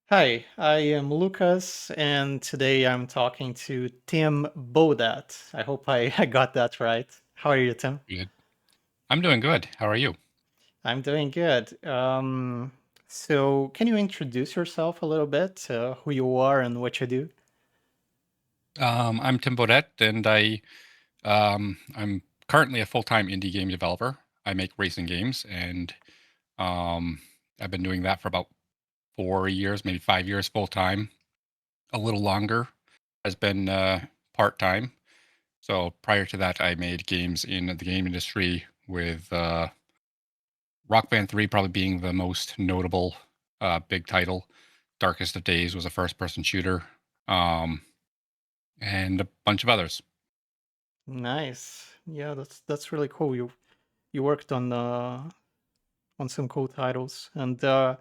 Hi, I am Lucas, and today I'm talking to Tim Beaudet. I hope I got that right. How are you, Tim? Good. I'm doing good. How are you? I'm doing good. So can you introduce yourself a little bit, who you are and what you do? I'm Tim Beaudet, and I'm currently a full-time indie game developer. I make racing games, and um, I've been doing that for about 4 years, maybe 5 years full time. A little longer has been part time. So prior to that, I made games in the game industry with Rock Band 3 probably being the most notable big title. Darkest of Days was a first-person shooter, um, and a bunch of others. Nice. Yeah, that's really cool. You worked on some cool titles, and I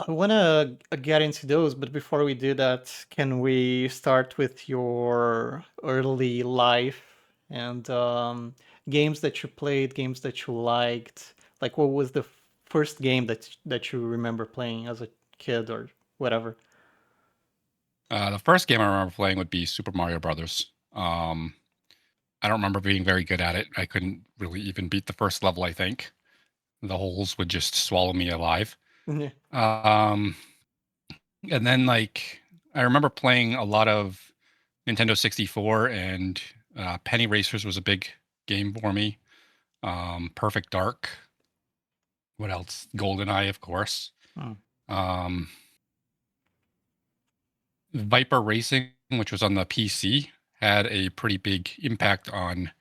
want to get into those, but before we do that, can we start with your early life and games that you played, games that you liked? Like, what was the first game that you remember playing as a kid or whatever? The first game I remember playing would be Super Mario Brothers. I don't remember being very good at it. I couldn't really even beat the first level, I think. The holes would just swallow me alive. Yeah. Um, and then, like, I remember playing a lot of Nintendo 64, and Penny Racers was a big game for me. Perfect Dark. What else? GoldenEye, of course. Hmm. Um, Viper Racing, which was on the PC, had a pretty big impact on.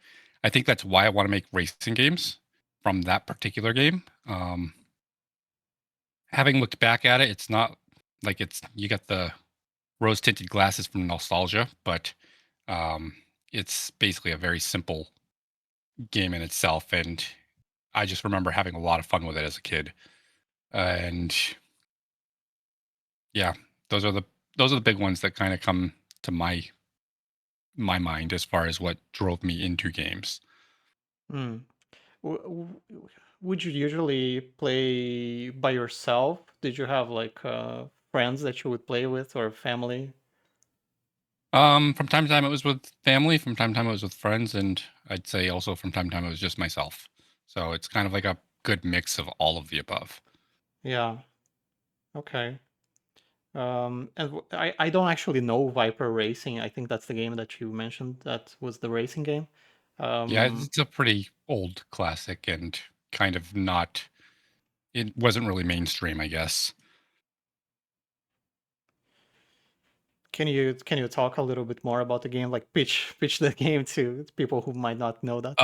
I think that's why I want to make racing games from that particular game. Having looked back at it, it's not like it's you got the rose tinted glasses from nostalgia, but um, it's basically a very simple game in itself. And I just remember having a lot of fun with it as a kid. And yeah, those are the those are the big ones that kind of come to my mind as far as what drove me into games. Hmm. Would you usually play by yourself? Did you have like friends that you would play with or family? From time to time it was with family, from time to time it was with friends, and I'd say also from time to time it was just myself. So it's kind of like a good mix of all of the above. Yeah. Okay. I don't actually know Viper Racing. I think that's the game that you mentioned. That was the racing game. Yeah, Um, it's a pretty old classic and kind of not it wasn't really mainstream, I guess. can you talk a little bit more about the game? Like pitch the game to people who might not know that.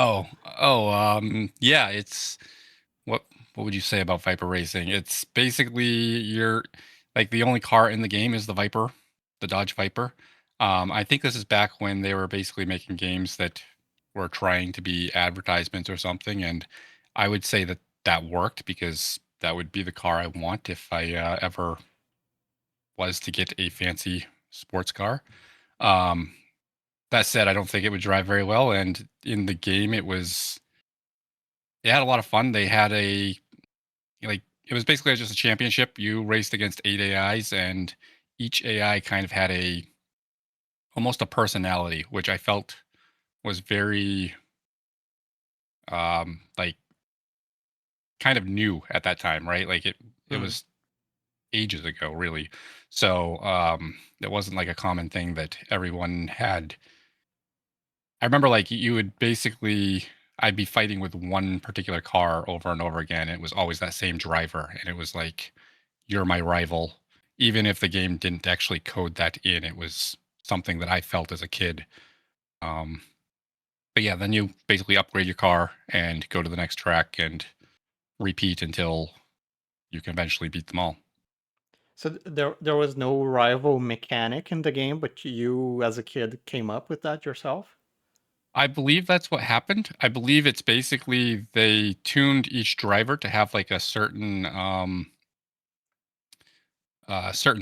Yeah, it's what what would you say about Viper Racing? It's basically you're like the only car in the game is the Viper, the Dodge Viper. I think this is back when they were basically making games that were trying to be advertisements or something, and I would say that that worked because that would be the car I want if I ever was to get a fancy sports car. Um, that said, I don't think it would drive very well, and in the game, it had a lot of fun. They had a like it was basically just a championship. You raced against 8 AIs, and each AI kind of had a almost a personality, which I felt was very like kind of new at that time, right? Like it Hmm. was ages ago, really. So it wasn't like a common thing that everyone had. I remember like you would basically I'd be fighting with one particular car over and over again. It was always that same driver, and it was like you're my rival. Even if the game didn't actually code that in, it was something that I felt as a kid. Um, but yeah, then you basically upgrade your car and go to the next track and repeat until you can eventually beat them all. So there was no rival mechanic in the game, but you as a kid came up with that yourself. I believe that's what happened. I believe it's basically they tuned each driver to have like a certain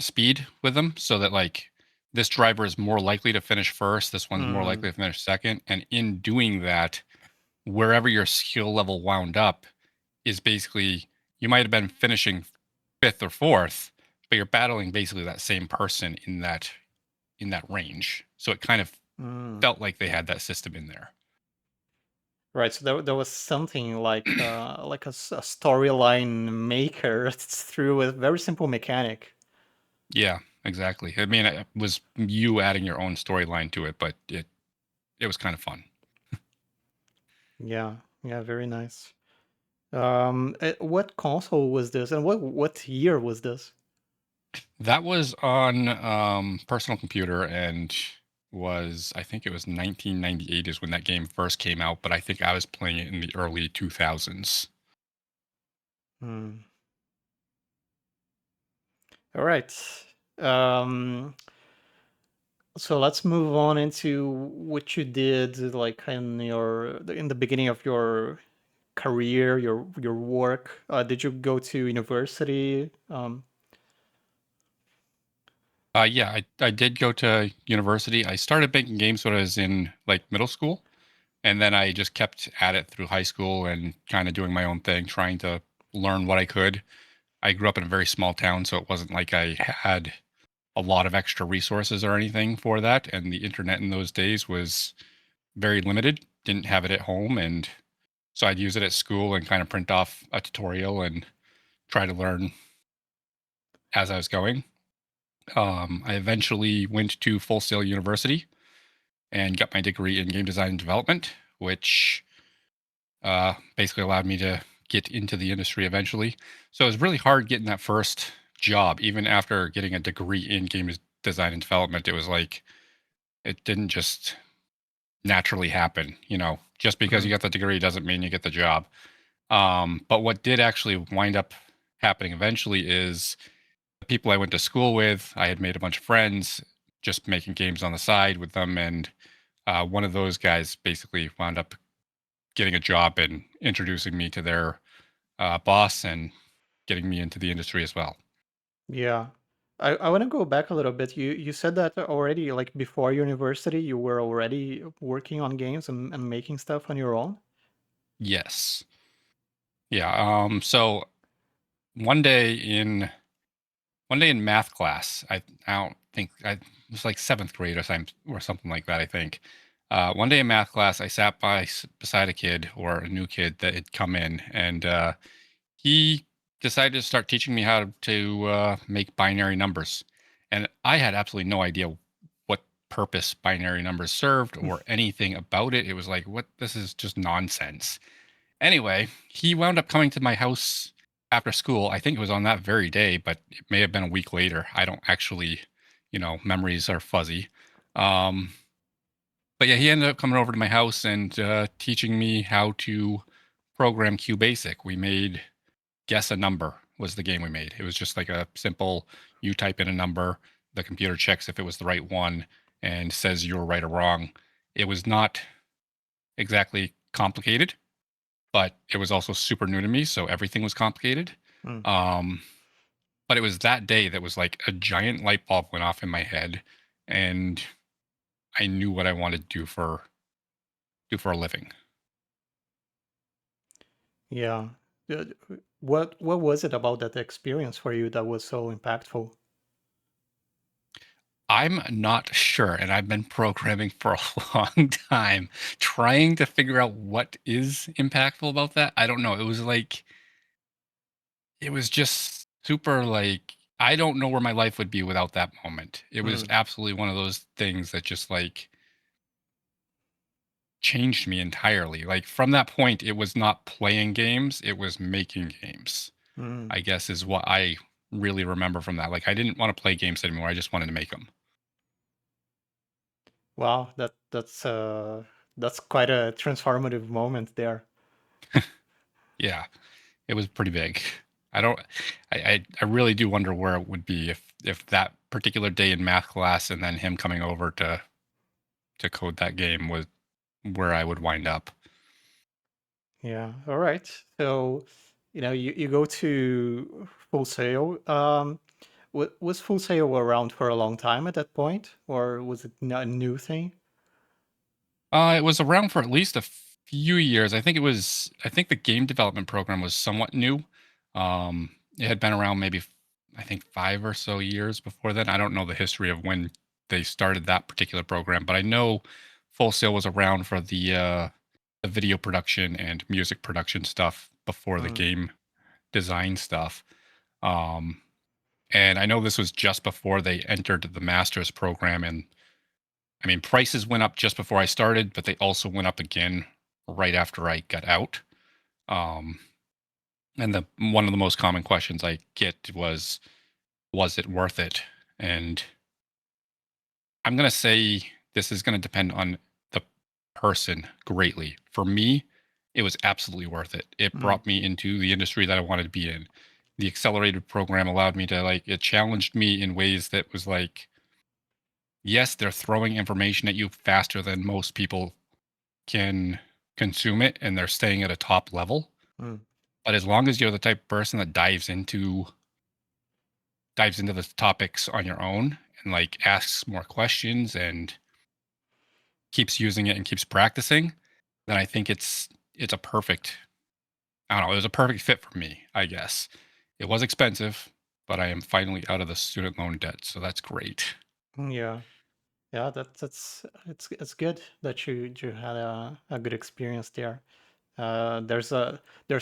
speed with them so that like this driver is more likely to finish first, this one's more Hmm. likely to finish second, and in doing that, wherever your skill level wound up is basically you might have been finishing fifth or fourth, but you're battling basically that same person in that range. So it kind of Mm. felt like they had that system in there. Right, so there was something like a storyline maker through a very simple mechanic. Yeah, exactly. I mean, it was you adding your own storyline to it, but it was kind of fun. Yeah, yeah, very nice. What console was this, and what year was this? That was on personal computer and was I think it was 1998 is when that game first came out, but I think I was playing it in the early 2000s. Hmm. All right. Um, so let's move on into what you did, like in the beginning of your career, your work. Did you go to university? Yeah, I did go to university. I started making games when I was in like middle school, and then I just kept at it through high school and kind of doing my own thing, trying to learn what I could. I grew up in a very small town, so it wasn't like I had a lot of extra resources or anything for that, and the internet in those days was very limited. Didn't have it at home, and so I'd use it at school and kind of print off a tutorial and try to learn as I was going. I eventually went to Full Sail University and got my degree in game design and development, which basically allowed me to get into the industry eventually. So it was really hard getting that first job, even after getting a degree in game design and development. It was like it didn't just naturally happen. You know, just because you Mhm. got the degree doesn't mean you get the job. But what did actually wind up happening eventually is the people I went to school with, I had made a bunch of friends just making games on the side with them. And one of those guys basically wound up getting a job and introducing me to their boss and getting me into the industry as well. Yeah. I want to go back a little bit. You said that already, like before university, you were already working on games and making stuff on your own. Yes. Yeah. So one day in math class, I don't think it was like seventh grade or something like that. I think one day in math class, I sat beside a kid or a new kid that had come in, and he decided to start teaching me how to make binary numbers. And I had absolutely no idea what purpose binary numbers served or anything about it. It was like, what? This is just nonsense. Anyway, he wound up coming to my house after school. I think it was on that very day, but it may have been a week later. I don't actually, memories are fuzzy. Um, but yeah, he ended up coming over to my house and teaching me how to program QBasic. We made Guess a Number was the game we made. It was just like a simple you type in a number, the computer checks if it was the right one and says you're right or wrong. It was not exactly complicated, but it was also super new to me, so everything was complicated. Mm. Um, but it was that day that was like a giant light bulb went off in my head, and I knew what I wanted to do for a living. Yeah. Uh, what was it about that experience for you that was so impactful? I'm not sure, and I've been programming for a long time, trying to figure out what is impactful about that. I don't know. It was just super like I don't know where my life would be without that moment. It was Mm. absolutely one of those things that just like changed me entirely. Like from that point, it was not playing games, it was making games, Mm. I guess is what I really remember from that. Like I didn't want to play games anymore. I just wanted to make them. Wow, that's quite a transformative moment there. Yeah, it was pretty big. I don't I really do wonder where it would be if that particular day in math class and then him coming over to code that game was where I would wind up. Yeah. All right. So, you go to Full Sail. Was Full Sail around for a long time at that point, or was it a new thing? It was around for at least a few years. I think the game development program was somewhat new. It had been around maybe I think 5 or so years before then. I don't know the history of when they started that particular program, but I know Full Sail was around for the video production and music production stuff before the Mm, game design stuff. Um, and I know this was just before they entered the master's program. And I mean, prices went up just before I started, but they also went up again right after I got out. Um, and the one of the most common questions I get was it worth it? And I'm going to say this is going to depend on the person greatly. For me, it was absolutely worth it. It mm, brought me into the industry that I wanted to be in. The accelerated program allowed me to it challenged me in ways that was like, yes, they're throwing information at you faster than most people can consume it and they're staying at a top level. mm. But as long as you're the type of person that dives into the topics on your own and asks more questions and keeps using it and keeps practicing, then I think it's a perfect I don't know, it was a perfect fit for me, I guess. It was expensive, but I am finally out of the student loan debt, so that's great. Yeah. Yeah, that's it's good that you had a good experience there. There's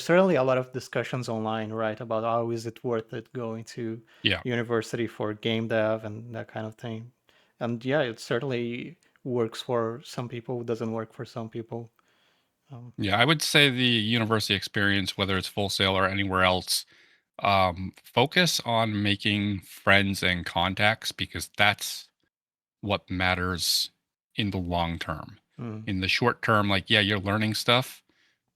certainly a lot of discussions online, right, about how is it worth it going to Yeah. university for game dev and that kind of thing. And yeah, it certainly works for some people, doesn't work for some people. Um, Yeah, I would say the university experience, whether it's Full Sail or anywhere else, focus on making friends and contacts because that's what matters in the long term. mm, In the short term, yeah, you're learning stuff,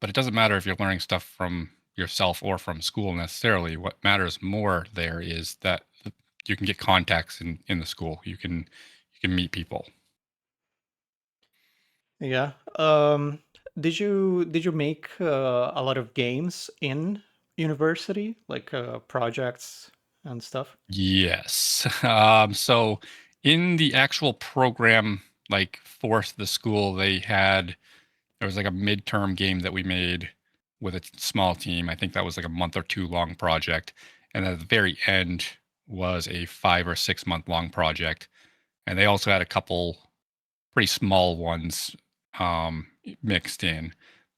but it doesn't matter if you're learning stuff from yourself or from school necessarily. What matters more there is that you can get contacts in the school. You can meet people. yeah. Did you make a lot of games in university, like projects and stuff? Yes. So in the actual program, for the school, there was a midterm game that we made with a small team. I think that was like a month or two long project. And at the very end was a 5 or 6 month long project. And they also had a couple pretty small ones mixed in.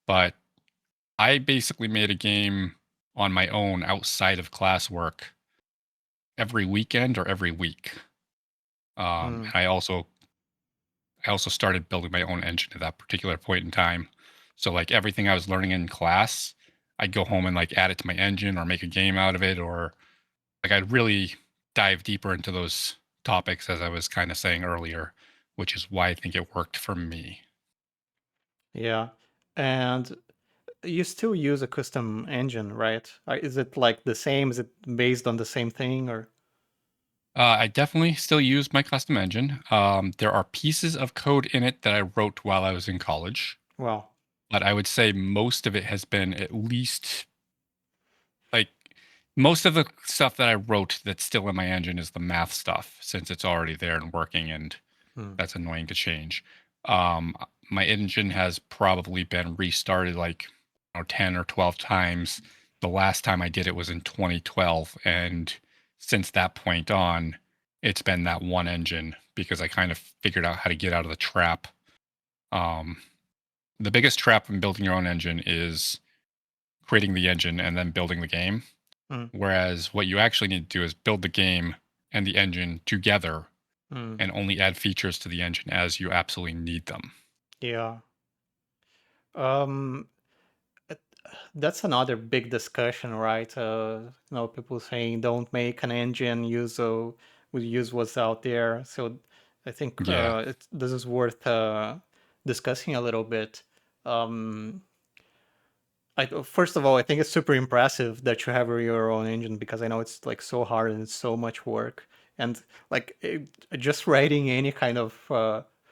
But I basically made a game on my own outside of classwork every weekend or every week. Mm, And I also started building my own engine at that particular point in time. So everything I was learning in class, I'd go home and add it to my engine or make a game out of it, or I'd really dive deeper into those topics as I was kind of saying earlier, which is why I think it worked for me. yeah. And you still use a custom engine, right? Is it like the same? Is it based on the same thing or I definitely still use my custom engine. There are pieces of code in it that I wrote while I was in college, well, but I would say most of it has been at least like most of the stuff that I wrote that's still in my engine is the math stuff since it's already there and working, and hmm, that's annoying to change. Um, my engine has probably been restarted 10 or 12 times. The last time I did it was in 2012. And since that point on, it's been that one engine because I kind of figured out how to get out of the trap. Um, the biggest trap in building your own engine is creating the engine and then building the game. hmm, Whereas what you actually need to do is build the game and the engine together hmm, and only add features to the engine as you absolutely need them. yeah. Um, it- that's another big discussion, right? People saying don't make an engine, we use what's out there. So I think Yeah. this is worth discussing a little bit. Um, first of all, I think it's super impressive that you have your own engine because I know it's like so hard and it's so much work. And just writing any kind of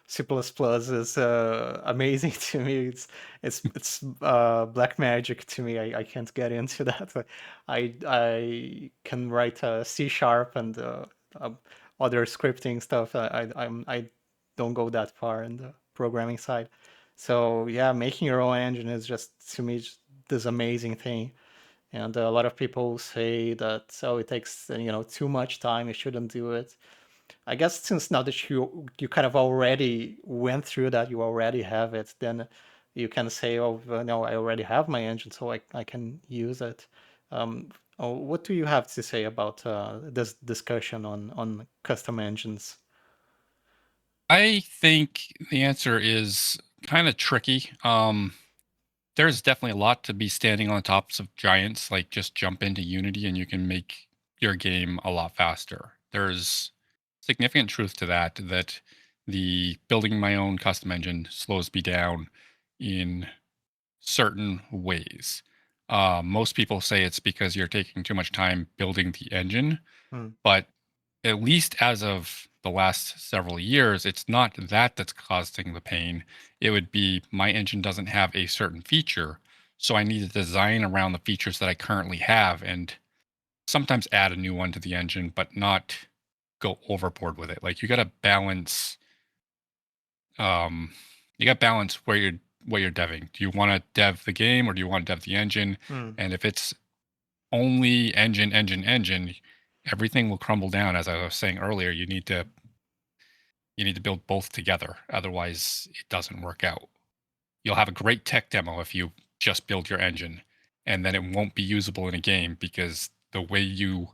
C++ is amazing to me. It's black magic to me. I can't get into that. I can write C sharp and uh, other scripting stuff. I don't go that far in the programming side. So yeah, making your own engine is just to me this amazing thing. and a lot of people say that it takes too much time. You shouldn't do it. I guess since now that you kind of already went through that, you already have it, then you can say, oh no, I already have my engine, so I can use it. Um, what do you have to say about this discussion on custom engines? I think the answer is kind of tricky. There's definitely a lot to be standing on tops of giants. Like just jump into Unity and you can make your game a lot faster. There's significant truth to that. That the building my own custom engine slows me down in certain ways. Most people say it's because you're taking too much time building the engine, Hmm. but at least as of the last several years, it's not that that's causing the pain. It would be my engine doesn't have a certain feature. So I need to design around the features that I currently have and sometimes add a new one to the engine, but not go overboard with it. Like um you got balance where you're deving. Do you want to dev the game or do you want to dev the engine? Hmm. And if it's only engine, everything will crumble down. As I was saying earlier, you need to build both together. Otherwise, it doesn't work out. You'll have a great tech demo if you just build your engine, and then it won't be usable in a game because the way you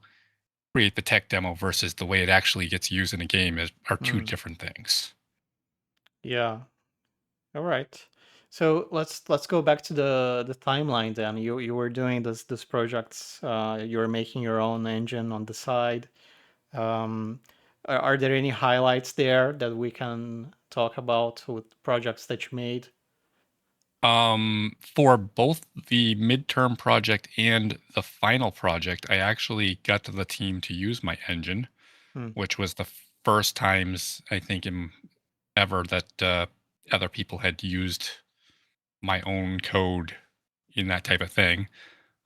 create the tech demo versus the way it actually gets used in a game are two Hmm. different things. Yeah. All right. So let's go back to the timeline then. You were doing this project. You were making your own engine on the side. Um, are there any highlights there that we can talk about with projects that you made? For both the midterm project and the final project, I actually got to the team to use my engine, Hmm. which was the first times I think in ever that other people had used my own code in that type of thing.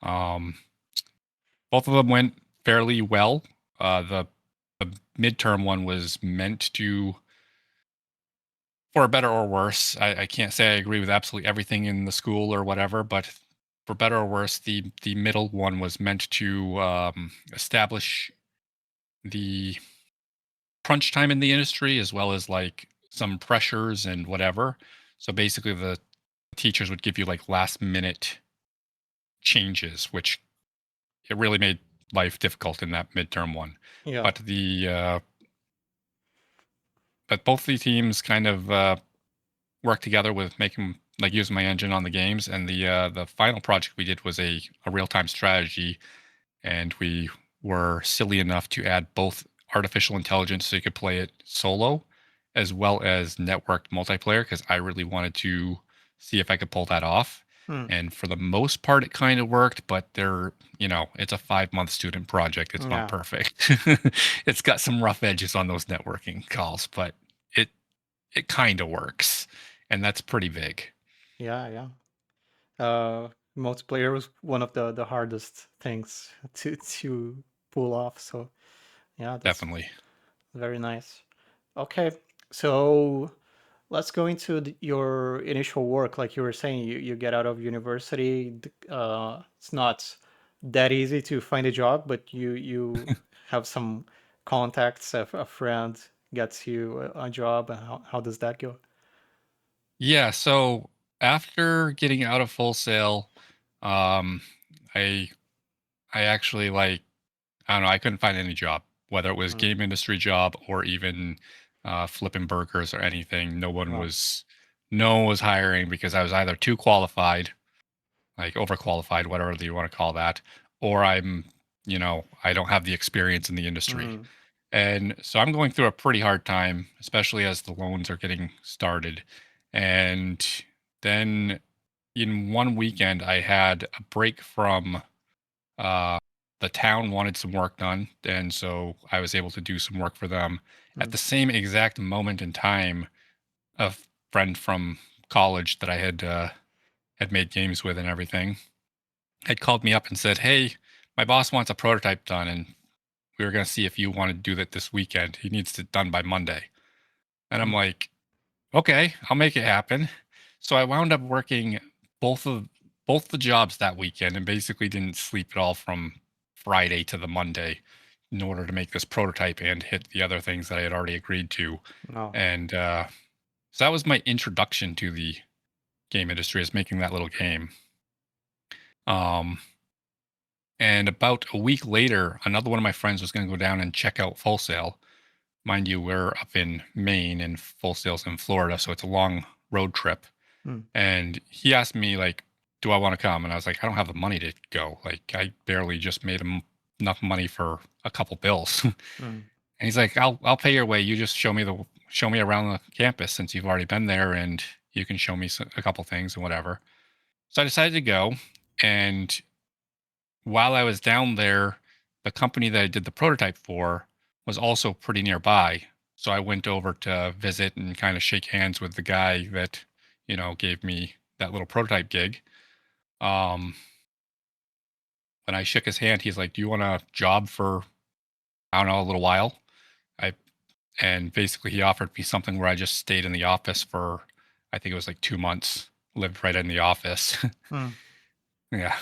Um, Both of them went fairly well. The midterm one was meant to, for better or worse. I can't say I agree with absolutely everything in the school or whatever, but for better or worse, the middle one was meant to establish the crunch time in the industry as well as like some pressures and whatever. So basically, the teachers would give you like last minute changes, which it really made life difficult in that midterm one. Yeah. But but both the teams kind of worked together with making like using my engine on the games, and the final project we did was a real time strategy, and we were silly enough to add both artificial intelligence so you could play it solo as well as networked multiplayer because I really wanted to see if I could pull that off. Hmm. And for the most part, it kind of worked, but it's a 5 month student project. It's not Yeah. perfect. It's got some rough edges on those networking calls, but it it kind of works, and that's pretty big, Yeah. Yeah. Multiplayer was one of the hardest things to pull off. So yeah, that's definitely. very nice. Okay, so let's go into your initial work. Like you were saying, you get out of university. It's not that easy to find a job, but you have some contacts. A friend gets you a job. And how does that go? Yeah, so after getting out of Full Sail, um, I I actually like I don't know, I couldn't find any job, whether it was Mm, game industry job or even flipping burgers or anything. wow. No one was hiring because I was either too qualified, like overqualified, whatever you want to call that, or I don't have the experience in the industry. Mm, And so I'm going through a pretty hard time, especially as the loans are getting started. And then in one weekend, I had a break from uh, the town wanted some work done. And so I was able to do some work for them. At mm, the same exact moment in time, a friend from college that I had made games with and everything had called me up and said, "Hey, my boss wants a prototype done, and we were going to see if you want to do that this weekend. He needs it done by Monday." And I'm mm, like, "Okay, I'll make it happen." So I wound up working both of both the jobs that weekend and basically didn't sleep at all from Friday to the Monday in order to make this prototype and hit the other things that I had already agreed to. No. And so that was my introduction to the game industry, is making that little game. Um, and about a week later, another one of my friends was going to go down and check out Full Sail. Mind you, we're up in Maine and Full Sail's in Florida, so it's a long road trip. Hmm. And he asked me, like, do I want to come? And I was like, I don't have the money to go. Like, I barely just made enough money for a couple bills. And Hmm. he's like, I'll pay your way. You just show me around the campus since you've already been there, and you can show me a couple things and whatever. So I decided to go. And while I was down there, the company that I did the prototype for was also pretty nearby. So I went over to visit and kind of shake hands with the guy that, gave me that little prototype gig. Um, when I shook his hand, he's like, "Do you want a job for, I don't know, a little while?" I And basically he offered me something where I just stayed in the office for, I think it was like 2 months, lived right in the office. Hmm. Yeah.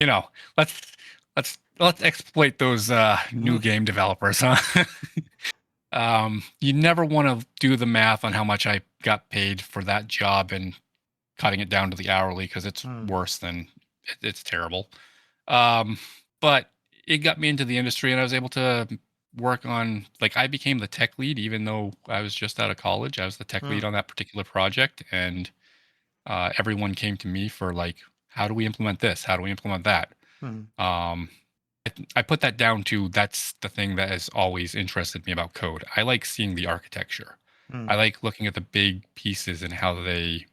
You know, let's let's exploit those new Hmm. game developers, huh? You never want to do the math on how much I got paid for that job and cutting it down to the hourly, because it's Hmm. worse than it's terrible. Um, but it got me into the industry, and I was able to work on, like, I became the tech lead even though I was just out of college. I was the tech lead Hmm. on that particular project, and everyone came to me for, like, how do we implement this? How do we implement that? Hmm. Um, I put that down to, that's the thing that has always interested me about code. I like seeing the architecture. I Hmm. like looking at the big pieces and how they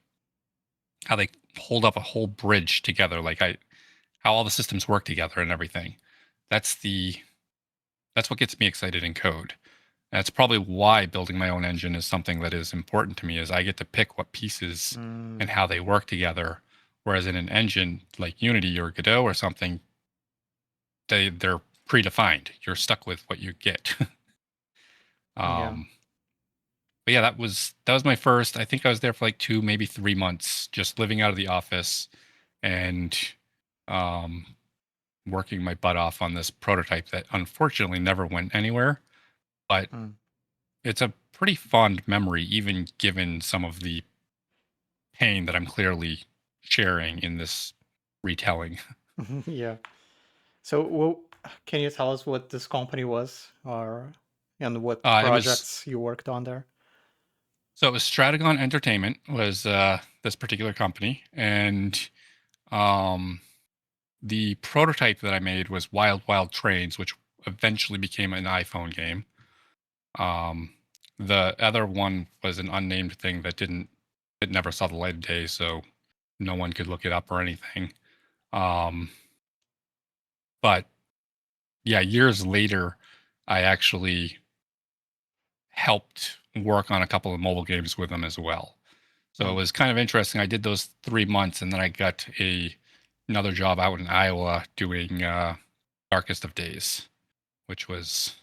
hold up a whole bridge together, like how all the systems work together and everything. That's the that's what gets me excited in code. That's probably why building my own engine is something that is important to me, is I get to pick what pieces and Hmm. how they work together. Whereas in an engine like Unity or Godot or something, they're predefined. You're stuck with what you get. Yeah. um, but yeah, that was my first. I think I was there for like 2, maybe 3 months, just living out of the office and um, working my butt off on this prototype that unfortunately never went anywhere. But Hmm. it's a pretty fond memory, even given some of the pain that I'm clearly sharing in this retelling. Yeah. So, can you tell us what this company was, or and what It was projects you worked on there? so it was Stratagon Entertainment was this particular company, and um, the prototype that I made was Wild Wild Trains, which eventually became an iPhone game. Um, the other one was an unnamed thing that didn't it never saw the light of day, so no one could look it up or anything. Um, but yeah, years later, I actually helped work on a couple of mobile games with them as well. So it Hmm. was kind of interesting. I did those 3 months, and then I got another job out in Iowa doing Darkest of Days, which was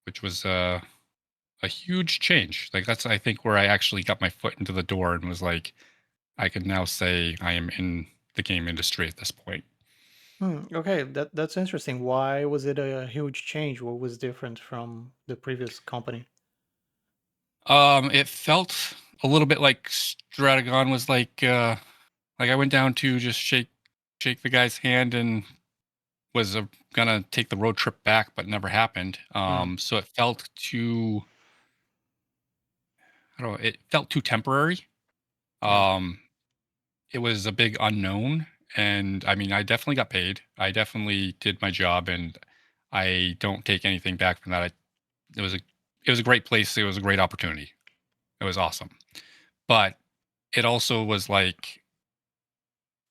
which was a huge change. Like, that's, I think, where I actually got my foot into the door and was like, I could now say I am in the game industry at this point. Hmm. Okay, that's interesting. Why was it a huge change? What was different from the previous company? It felt a little bit like Stratagon was like I went down to just shake the guy's hand and was gonna take the road trip back, but never happened. Hmm. So it felt too, I don't know, it felt too temporary. Yeah. Um, it was a big unknown, and I mean, I definitely got paid. I definitely did my job, and I don't take anything back from that. It was a it was a great place. It was a great opportunity. It was awesome, but it also was like,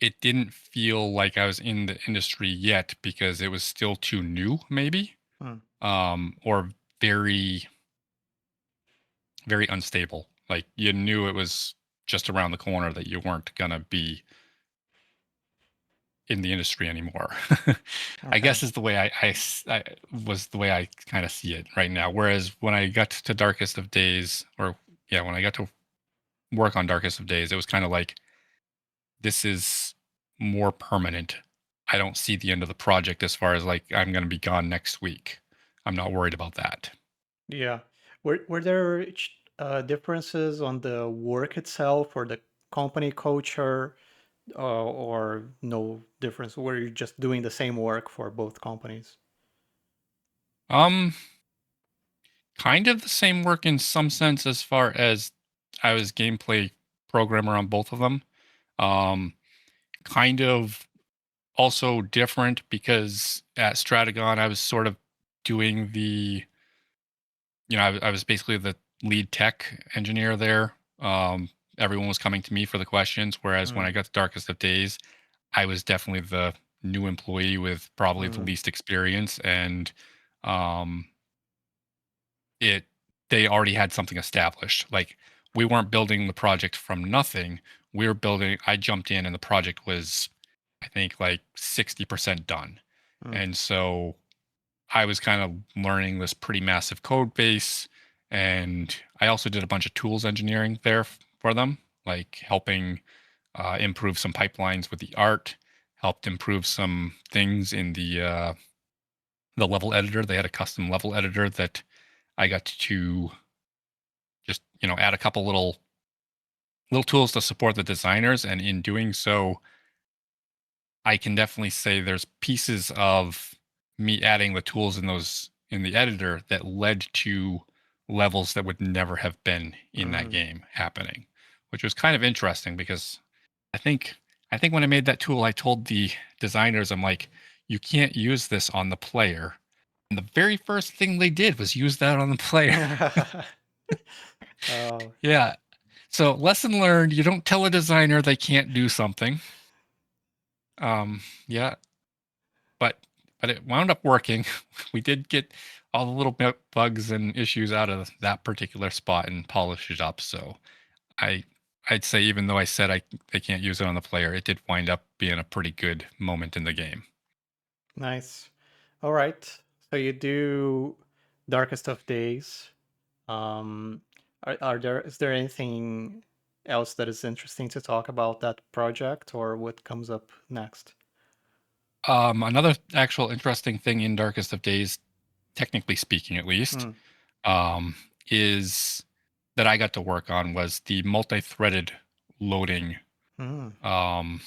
it didn't feel like I was in the industry yet because it was still too new, maybe, Hmm. or very, very unstable. Like, you knew it was just around the corner that you weren't gonna be in the industry anymore. I Okay. guess is the way I was the way I kind of see it right now. Whereas when I got to Darkest of Days, or yeah, when I got to work on Darkest of Days, it was kind of like this is more permanent. I don't see the end of the project as far as like I'm going to be gone next week. I'm not worried about that. Yeah. Were there differences on the work itself or the company culture, or no difference? Were you just doing the same work for both companies? Um, Kind of the same work in some sense as far as I was gameplay programmer on both of them. Um, Kind of also different because at Stratagon I was sort of doing the, I was basically the lead tech engineer there. Everyone was coming to me for the questions, whereas when I Mm, got to Darkest of Days, I was definitely the new employee with probably the mm, least experience, and um, it they already had something established. Like we weren't building the project from nothing. We were building. I jumped in, and the project was, I think, like 60% done, mm, and so I was kind of learning this pretty massive code base, and I also did a bunch of tools engineering there for them, like helping improve some pipelines with the art, helped improve some things in the level editor. They had a custom level editor that I got to just add a couple little tools to support the designers, and in doing so, I can definitely say there's pieces of me adding the tools in those in the editor that led to levels that would never have been in that mm. game happening, which was kind of interesting because I think I think when I made that tool, I told the designers, I'm like, you can't use this on the player. And the very first thing they did was use that on the player. Oh, Yeah. So lesson learned, you don't tell a designer they can't do something. Yeah, but it wound up working. We did get all the little bugs and issues out of that particular spot and polish it up. So I I'd say even though I said they can't use it on the player, it did wind up being a pretty good moment in the game. nice. All right. So you do Darkest of Days. Um, is there anything else that is interesting to talk about that project or what comes up next? Another actual interesting thing in Darkest of Days, technically speaking at least, Hmm. um, is that I got to work on was the multi-threaded loading, Hmm. um,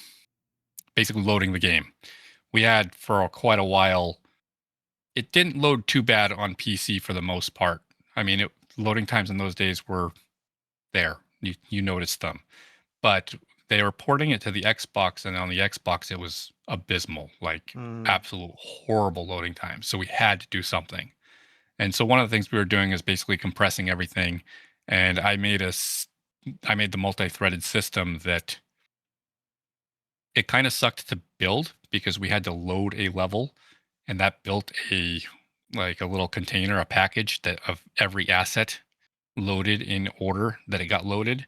basically loading the game. We had for quite a while. It didn't load too bad on PC for the most part. I mean, loading times in those days were there. You noticed them, but they were porting it to the Xbox, and on the Xbox it was abysmal, like Hmm. absolute horrible loading times. So we had to do something. And so one of the things we were doing is basically compressing everything. And I made the multi-threaded system that it kind of sucked to build because we had to load a level, and that built a little container, a package that of every asset loaded in order that it got loaded.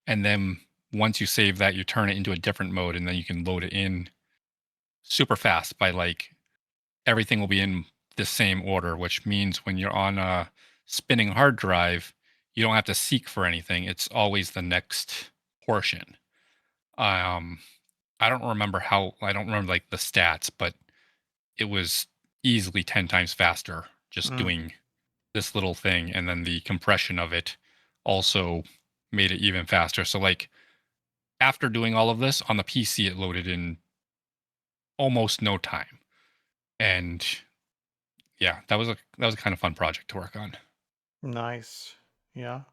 And then once you save that, you turn it into a different mode, and then you can load it in super fast by like everything will be in the same order, which means when you're on a spinning hard drive, you don't have to seek for anything. It's always the next portion. Um, I don't remember like the stats, but it was easily 10 times faster just Hmm. doing this little thing. And then the compression of it also made it even faster. So, like, after doing all of this on the PC, it loaded in almost no time. And yeah, that was a kind of fun project to work on. Nice. Yeah.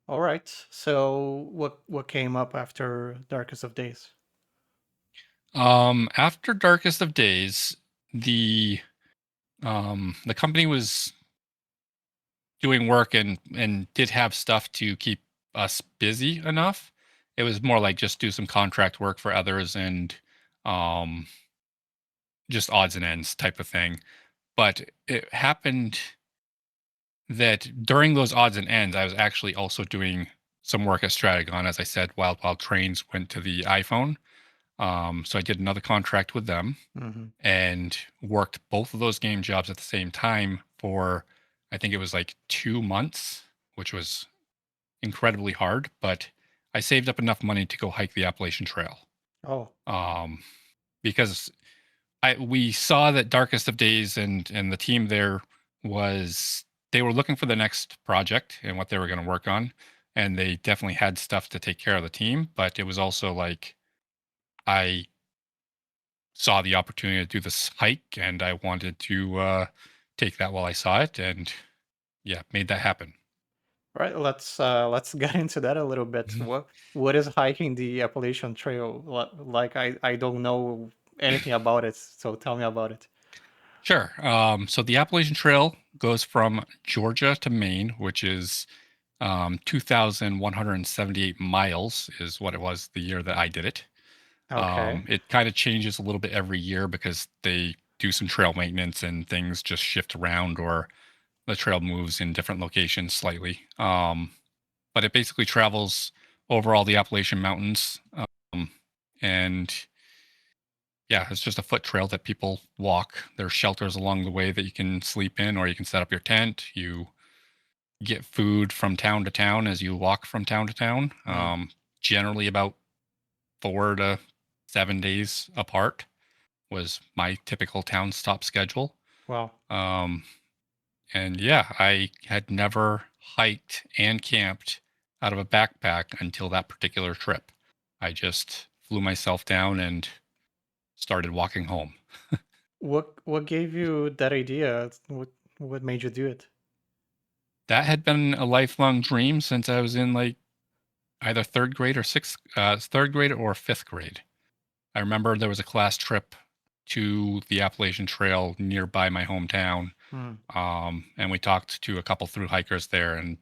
All right. So what came up after Darkest of Days? After Darkest of Days, the the company was doing work and did have stuff to keep us busy enough. It was more like just do some contract work for others and um just odds and ends type of thing. But it happened that during those odds and ends, I was actually also doing some work at Stratagon. As I said, Wild Wild Trains went to the iPhone. So I did another contract with them Hmm. and worked both of those game jobs at the same time for, I think it was like 2 months, which was incredibly hard, but I saved up enough money to go hike the Appalachian Trail. Oh, Um, because we saw that Darkest of Days and the team there was they were looking for the next project and what they were going to work on, and they definitely had stuff to take care of the team. But it was also like I saw the opportunity to do this hike, and I wanted to take that while I saw it, and yeah, made that happen. all right. Let's get into that a little bit. Mhm. What is hiking the Appalachian Trail like? I don't know anything about it, so tell me about it. Sure. So the Appalachian Trail goes from Georgia to Maine, which is 2,178 miles, is what it was the year that I did it. Okay. It kind of changes a little bit every year because they do some trail maintenance and things just shift around or the trail moves in different locations slightly. But it basically travels over all the Appalachian Mountains. And yeah, it's just a foot trail that people walk. There's shelters along the way that you can sleep in, or you can set up your tent. You get food from town to town as you walk from town to town. Mm, Generally, about 4 to 7 days apart was my typical town stop schedule. well, Um, and yeah, I had never hiked and camped out of a backpack until that particular trip. I just flew myself down and started walking home. what gave you that idea? What made you do it? That had been a lifelong dream since I was in like either third grade or fifth grade. I remember there was a class trip to the Appalachian Trail nearby my hometown. Mm. And we talked to a couple through hikers there, and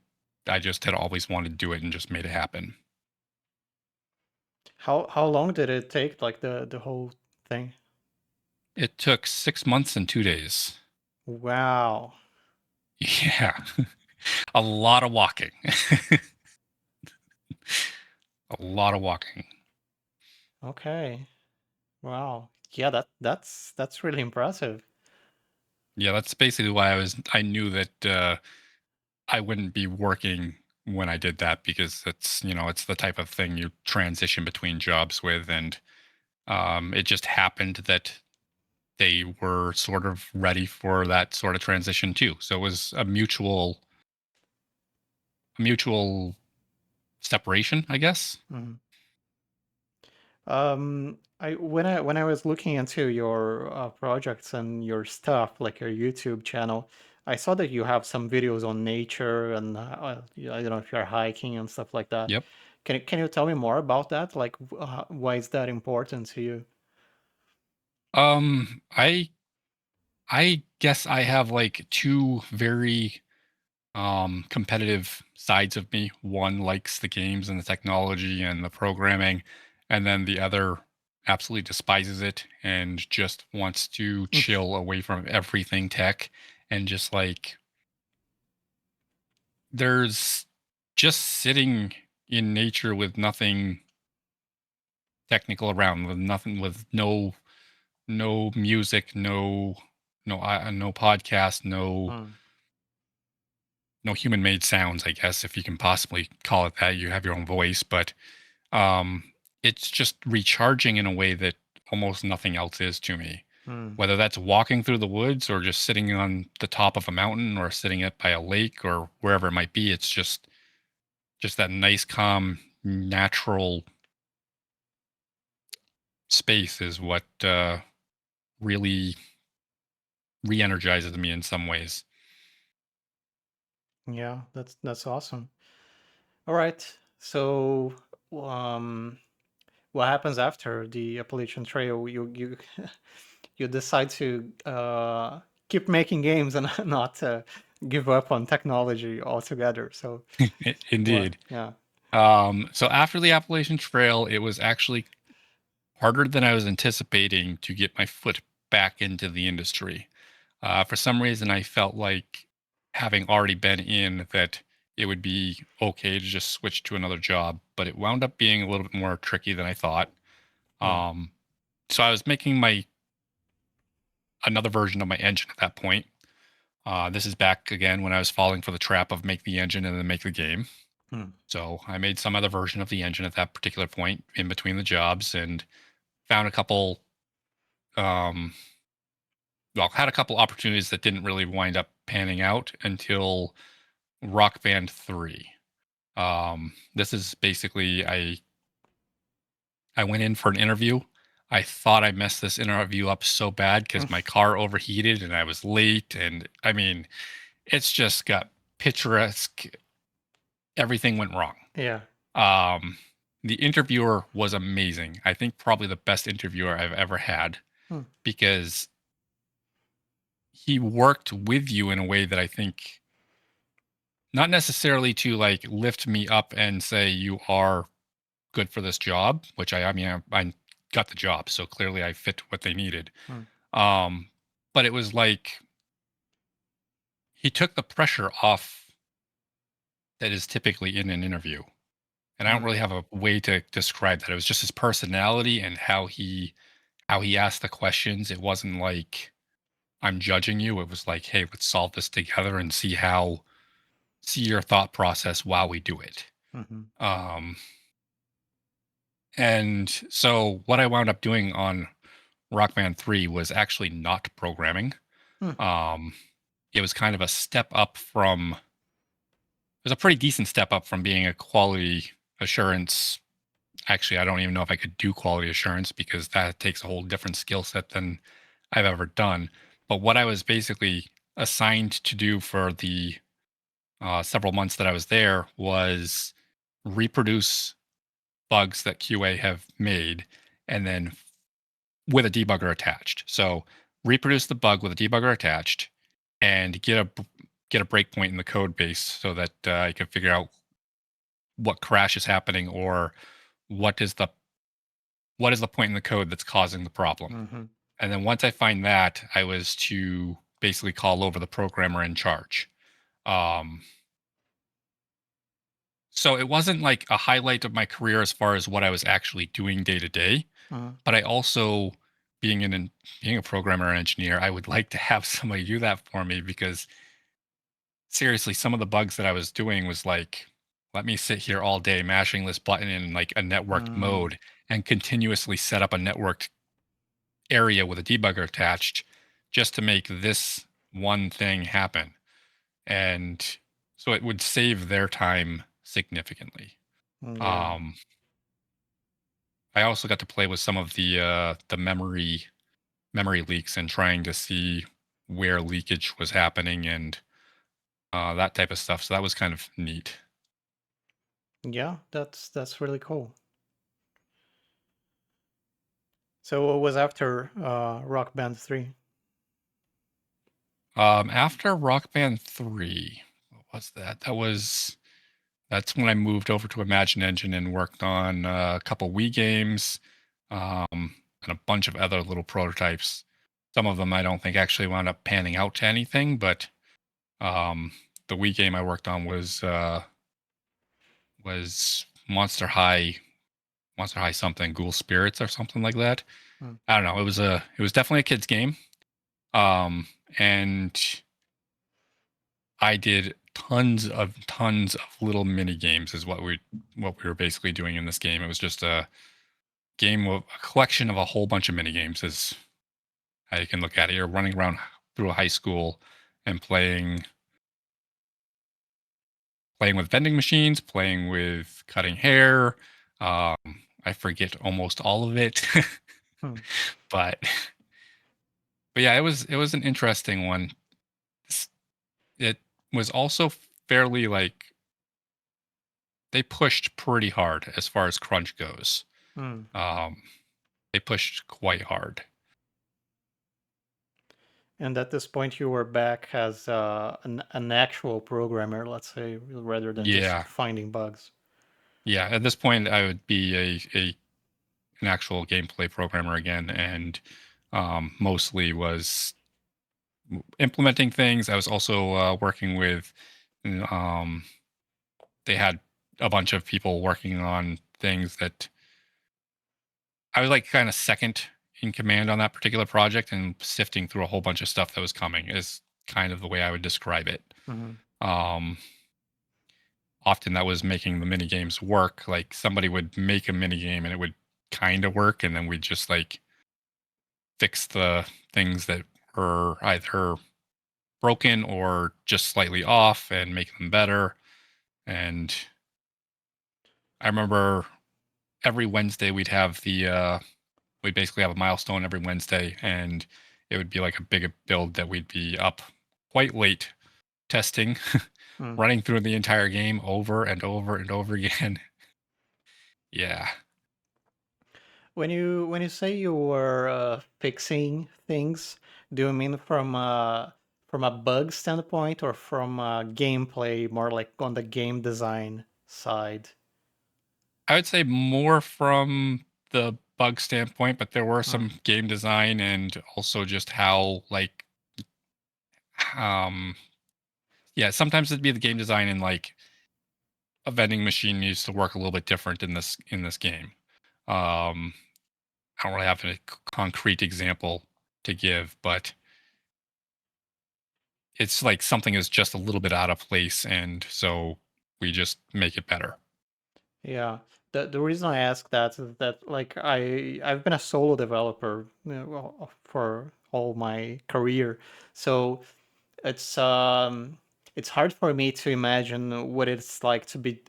I just had always wanted to do it and just made it happen. How long did it take? Like the whole thing? It took 6 months and 2 days. Wow. Yeah, a lot of walking. A lot of walking. Okay. Wow. Yeah, that's really impressive. Yeah, that's basically why I knew that I wouldn't be working when I did that because it's the type of thing you transition between jobs with. And it just happened that they were sort of ready for that sort of transition too. So it was a mutual separation, I guess. Mhm. I when I was looking into your projects and your stuff, like your YouTube channel, I saw that you have some videos on nature and yeah, I don't know if you're hiking and stuff like that. Yep. Can you tell me more about that? Like, why is that important to you? I guess I have like two very competitive sides of me. One likes the games and the technology and the programming, and then the other absolutely despises it and just wants to chill away from everything tech and just like there's just sitting in nature with nothing technical around, with nothing, with no music, no podcast, Mm, no human made sounds, I guess, if you can possibly call it that. You have your own voice, but um, it's just recharging in a way that almost nothing else is to me. mm, Whether that's walking through the woods or just sitting on the top of a mountain or sitting it by a lake or wherever it might be, it's just that nice, calm, natural space is what really re-energizes me in some ways. yeah, that's awesome. All right. So, um, what happens after the Appalachian Trail? You you decide to keep making games and not give up on technology altogether. So what? Indeed. Yeah. So after the Appalachian Trail, it was actually harder than I was anticipating to get my foot back into the industry. For some reason, I felt like having already been in that it would be okay to just switch to another job, but it wound up being a little bit more tricky than I thought. Mm, Um, so I was making my another version of my engine at that point. This is back again when I was falling for the trap of make the engine and then make the game. Hmm. So I made some other version of the engine at that particular point in between the jobs and found a couple, um, well, had a couple opportunities that didn't really wind up panning out until Rock Band 3. This is basically I went in for an interview. I thought I messed this interview up so bad because my car overheated and I was late. And I mean, it's just got picturesque. Everything went wrong. Yeah. Um, the interviewer was amazing. I think probably the best interviewer I've ever had Hmm. because he worked with you in a way that I think not necessarily to like lift me up and say you are good for this job, which I mean I got the job, so clearly I fit what they needed. Hmm. Um, but it was like he took the pressure off that is typically in an interview. And I don't Hmm. really have a way to describe that. It was just his personality and how he asked the questions. It wasn't like I'm judging you. It was like, hey, let's solve this together and see your thought process while we do it. Hmm. Um, and so what I wound up doing on Rock Band 3 was actually not programming. Hmm. Um, it was kind of a step up from it was a pretty decent step up from being a quality assurance. Actually, I don't even know if I could do quality assurance because that takes a whole different skill set than I've ever done. But what I was basically assigned to do for the several months that I was there was reproduce bugs that QA have made and then with a debugger attached. So reproduce the bug with a debugger attached and get a breakpoint in the code base so that I can figure out what crash is happening or what is the what is the point in the code that's causing the problem. Hmm. And then once I find that, I was to basically call over the programmer in charge. Um, so it wasn't like a highlight of my career as far as what I was actually doing day to day, Hmm. but I also being a programmer and engineer, I would like to have somebody do that for me because seriously, some of the bugs that I was doing was like, let me sit here all day mashing this button in like a networked Hmm. mode and continuously set up a networked area with a debugger attached just to make this one thing happen. And so it would save their time significantly. Yeah. Um, I also got to play with some of the memory leaks and trying to see where leakage was happening and that type of stuff. So that was kind of neat. Yeah, that's really cool. So what was after Rock Band 3? After Rock Band 3, what was that? That's when I moved over to Imagine Engine and worked on a couple Wii games and a bunch of other little prototypes. Some of them I don't think actually wound up panning out to anything, but um, the Wii game I worked on was Monster High something, Ghoul Spirits or something like that. Hmm. I don't know. It was definitely a kids game. And I did tons of little mini games is what we were basically doing in this game. It was just a collection of a whole bunch of mini games is how you can look at it. You're running around through a high school and playing with vending machines, playing with cutting hair. Um, I forget almost all of it, Hmm. but but yeah, it was an interesting one. It was also fairly like they pushed pretty hard as far as crunch goes. Hmm. Um, they pushed quite hard. And at this point, you were back as an actual programmer, let's say, rather than just Yeah, finding bugs. yeah. At this point, I would be a an actual gameplay programmer again, and mostly was implementing things. I was also working with. Um, they had a bunch of people working on things that I was like kind of second in command on that particular project, and sifting through a whole bunch of stuff that was coming is kind of the way I would describe it. Hmm. Um, often that was making the mini games work. Like somebody would make a mini game and it would kind of work, and then we'd just like fix the things that were either broken or just slightly off and make them better. And I remember every Wednesday we'd basically have a milestone every Wednesday, and it would be like a big build that we'd be up quite late testing, Mm. running through the entire game over and over and over again. Yeah. When you say you were fixing things, do you mean from a bug standpoint or from gameplay, more like on the game design side? I would say more from the bug standpoint, but there were Mm. some game design and also just how like um yeah, sometimes it'd be the game design and like a vending machine needs to work a little bit different in this game. Um I don't really have a concrete example to give, but it's like something is just a little bit out of place, and so we just make it better. Yeah. The reason I ask that is that like I've been a solo developer, for all my career. So it's um it's hard for me to imagine what it's like to be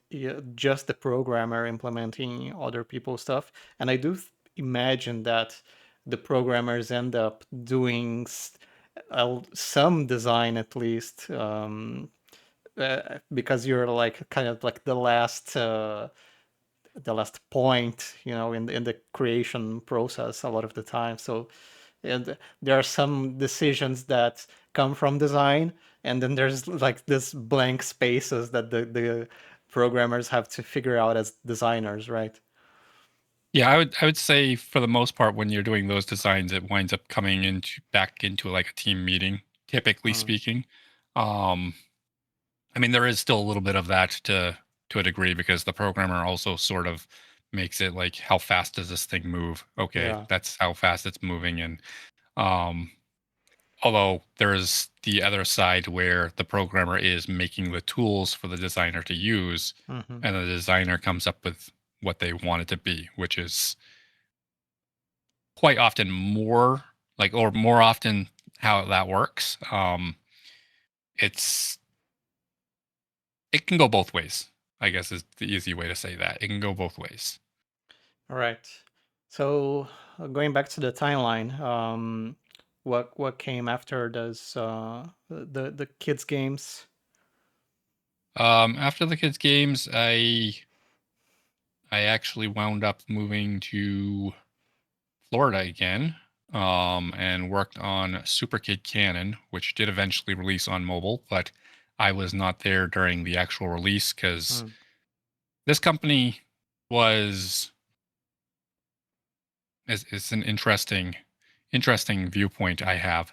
just the programmer implementing other people's stuff. And I do imagine that the programmers end up doing some design at least, because you're like kind of like the last point, in the creation process a lot of the time. So, and there are some decisions that come from design, and then there's like this blank spaces that the programmers have to figure out as designers, right? Yeah, I would say for the most part when you're doing those designs, it winds up coming into back into like a team meeting, typically Mm, speaking. Um, I mean, there is still a little bit of that to a degree because the programmer also sort of makes it like how fast does this thing move? Okay, yeah. that's how fast it's moving, and um, although there's the other side where the programmer is making the tools for the designer to use, Hmm. and the designer comes up with what they want it to be, which is quite often more like, or more often how that works. It's it can go both ways, I guess is the easy way to say that. It can go both ways. All right. So going back to the timeline, what came after those the kids games? After the kids games, I actually wound up moving to Florida again, and worked on Super Kid Cannon, which did eventually release on mobile, but I was not there during the actual release because Mm, this company was is an interesting viewpoint I have.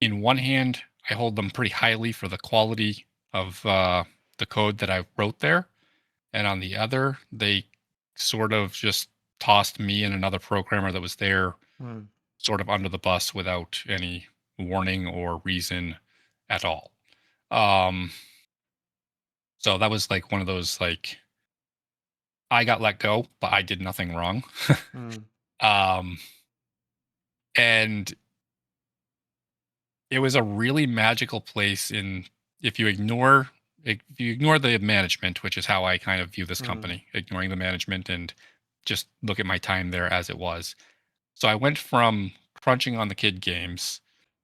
In one hand, I hold them pretty highly for the quality of the code that I wrote there, and on the other, they sort of just tossed me and another programmer that was there mm, sort of under the bus without any warning or reason at all. Um, so that was like one of those like I got let go, but I did nothing wrong. mm, um, and it was a really magical place in if you ignore if you ignore the management, which is how I kind of view this mm, company, ignoring the management and just look at my time there as it was. So I went from crunching on the kid games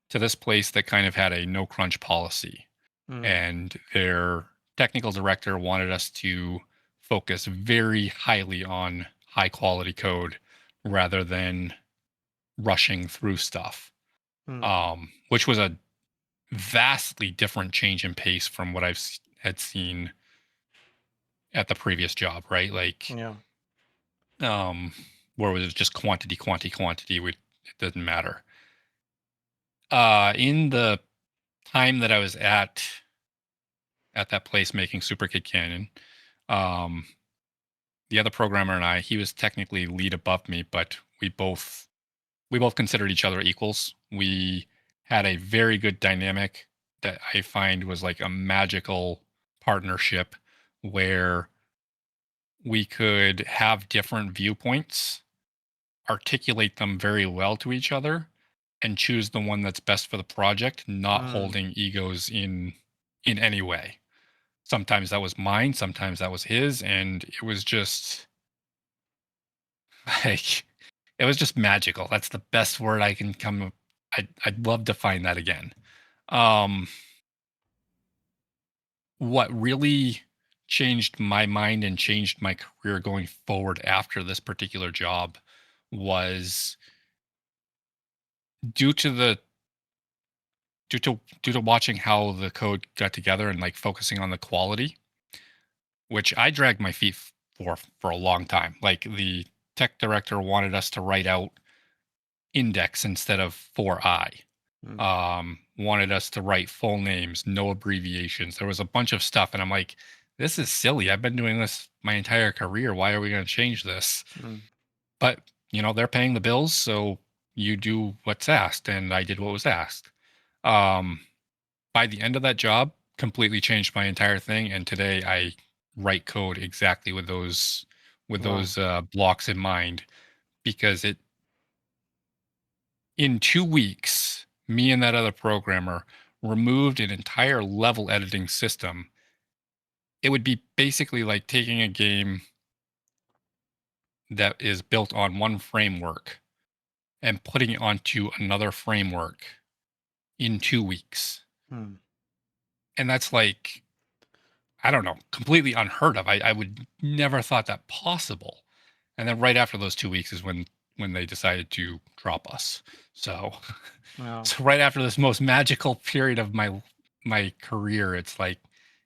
to this place that kind of had a no crunch policy. mm, And their technical director wanted us to focus very highly on high quality code rather than rushing through stuff, mm. which was a vastly different change in pace from what had seen at the previous job, right? Like, Yeah. um, where it was just quantity, quantity, quantity. It doesn't matter. In the time that I was at that place making Super Kid Canyon, um, the other programmer and I, he was technically lead above me, but we both considered each other equals. We had a very good dynamic that I find was like a magical partnership where we could have different viewpoints, articulate them very well to each other, and choose the one that's best for the project, not Mm, holding egos in any way. Sometimes that was mine, sometimes that was his, and it was just like it was just magical. That's the best word I can come. I'd love to find that again. Um, what really changed my mind and changed my career going forward after this particular job was due to the due to watching how the code got together and like focusing on the quality, which I dragged my feet for a long time. Like the tech director wanted us to write out index instead of for I. mm, Wanted us to write full names, no abbreviations. There was a bunch of stuff, and I'm like, this is silly. I've been doing this my entire career. Why are we going to change this? mm. But they're paying the bills, so you do what's asked, and I did what was asked. Um, by the end of that job, completely changed my entire thing, and today I write code exactly with those Wow. blocks in mind because it in 2 weeks, me and that other programmer removed an entire level editing system. It would be basically like taking a game that is built on one framework and putting it onto another framework in 2 weeks. Mm. And that's like, I don't know, completely unheard of. I would never thought that possible. And then right after those 2 weeks is when they decided to drop us. So Wow. so right after this most magical period of my career, it's like,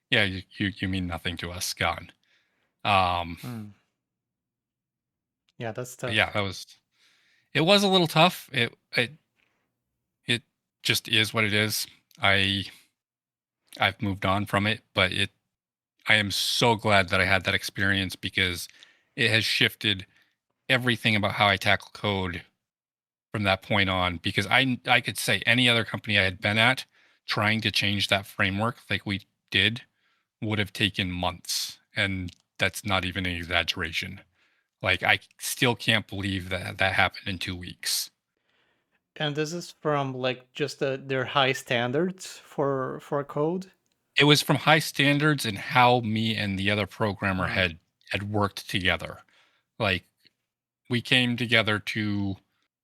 yeah, you mean nothing to us, gone. Um, Mm. Yeah, that's but yeah, tough. it was a little tough. It just is what it is. I I've moved on from it, but I am so glad that I had that experience because it has shifted everything about how I tackle code from that point on. Because I could say any other company I had been at trying to change that framework like we did would have taken months, and that's not even an exaggeration. Like I still can't believe that that happened in 2 weeks. And this is from like just their high standards for code. It was from high standards and how me and the other programmer Mm, had worked together. Like we came together to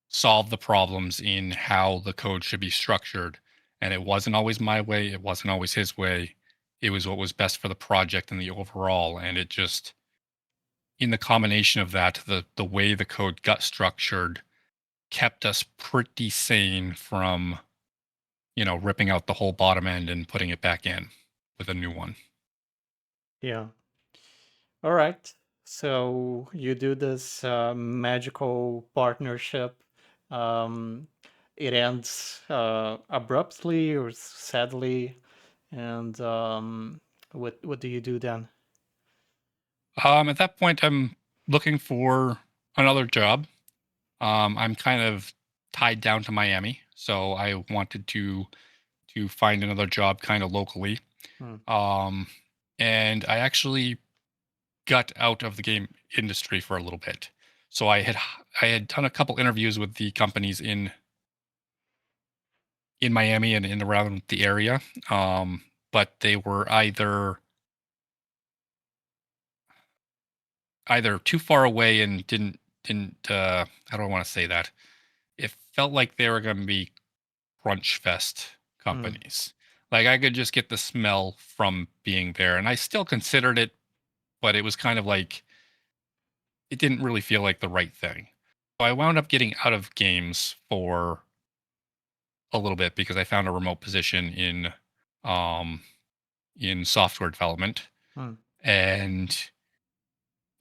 solve the problems in how the code should be structured, and it wasn't always my way, it wasn't always his way. It was what was best for the project and the overall, and it just in the combination of that, the way the code got structured kept us pretty sane from, ripping out the whole bottom end and putting it back in with a new one. yeah. All right. So you do this magical partnership. Um, it ends abruptly or sadly, and what do you do then? At that point, I'm looking for another job. I'm kind of tied down to Miami, so I wanted to find another job kind of locally. Hmm. Um, and I actually got out of the game industry for a little bit. So I had done a couple interviews with the companies in Miami and in around the area, but they were either too far away and didn't how do I want to say that? It felt like they were going to be crunch fest Hmm. companies. Like I could just get the smell from being there, and I still considered it, but it was kind of like it didn't really feel like the right thing. So I wound up getting out of games for a little bit because I found a remote position um in software development, Hmm. and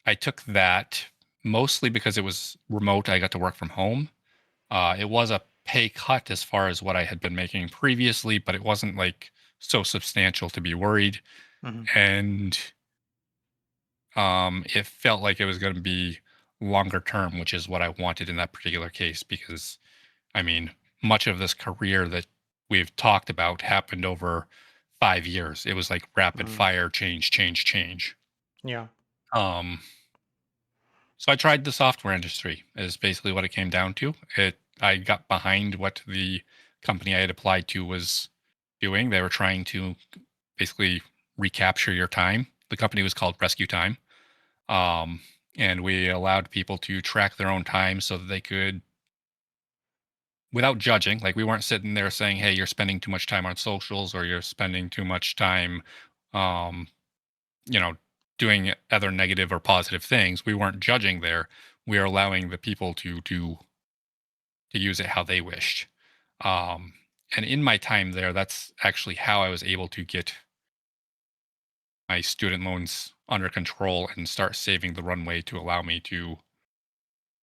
I took that mostly because it was remote. I got to work from home. It was a pay cut as far as what I had been making previously, but it wasn't like so substantial to be worried. Hmm. And it felt like it was going to be longer term, which is what I wanted in that particular case. Because, I mean, much of this career that we've talked about happened over 5 years. It was like rapid Hmm. fire change, change, change. Yeah. Um, so I tried the software industry is basically what it came down to. I got behind what the company I had applied to was doing. They were trying to basically recapture your time. The company was called Rescue Time. Um, and we allowed people to track their own time so that they could, without judging, like we weren't sitting there saying, hey, you're spending too much time on socials or you're spending too much time, um, you know, doing other negative or positive things. We weren't judging there. We are allowing the people to use it how they wished. Um, and in my time there, that's actually how I was able to get my student loans under control and start saving the runway to allow me to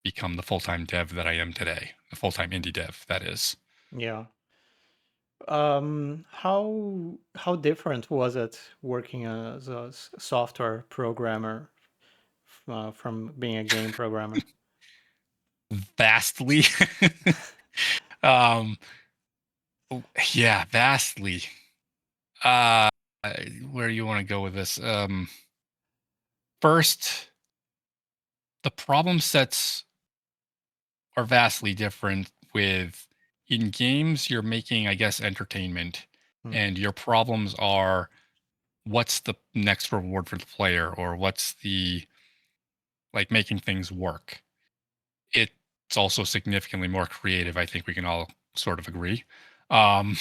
become the full-time dev that I am today, the full-time indie dev that is. Yeah. How different was it working as a software programmer from being a game programmer? Vastly. um yeah, vastly. Uh where do you want to go with this? First, the problem sets are vastly different with in games you're making, I guess, entertainment, Mm, and your problems are what's the next reward for the player or what's the like making things work. It's also significantly more creative. I think we can all sort of agree. Um,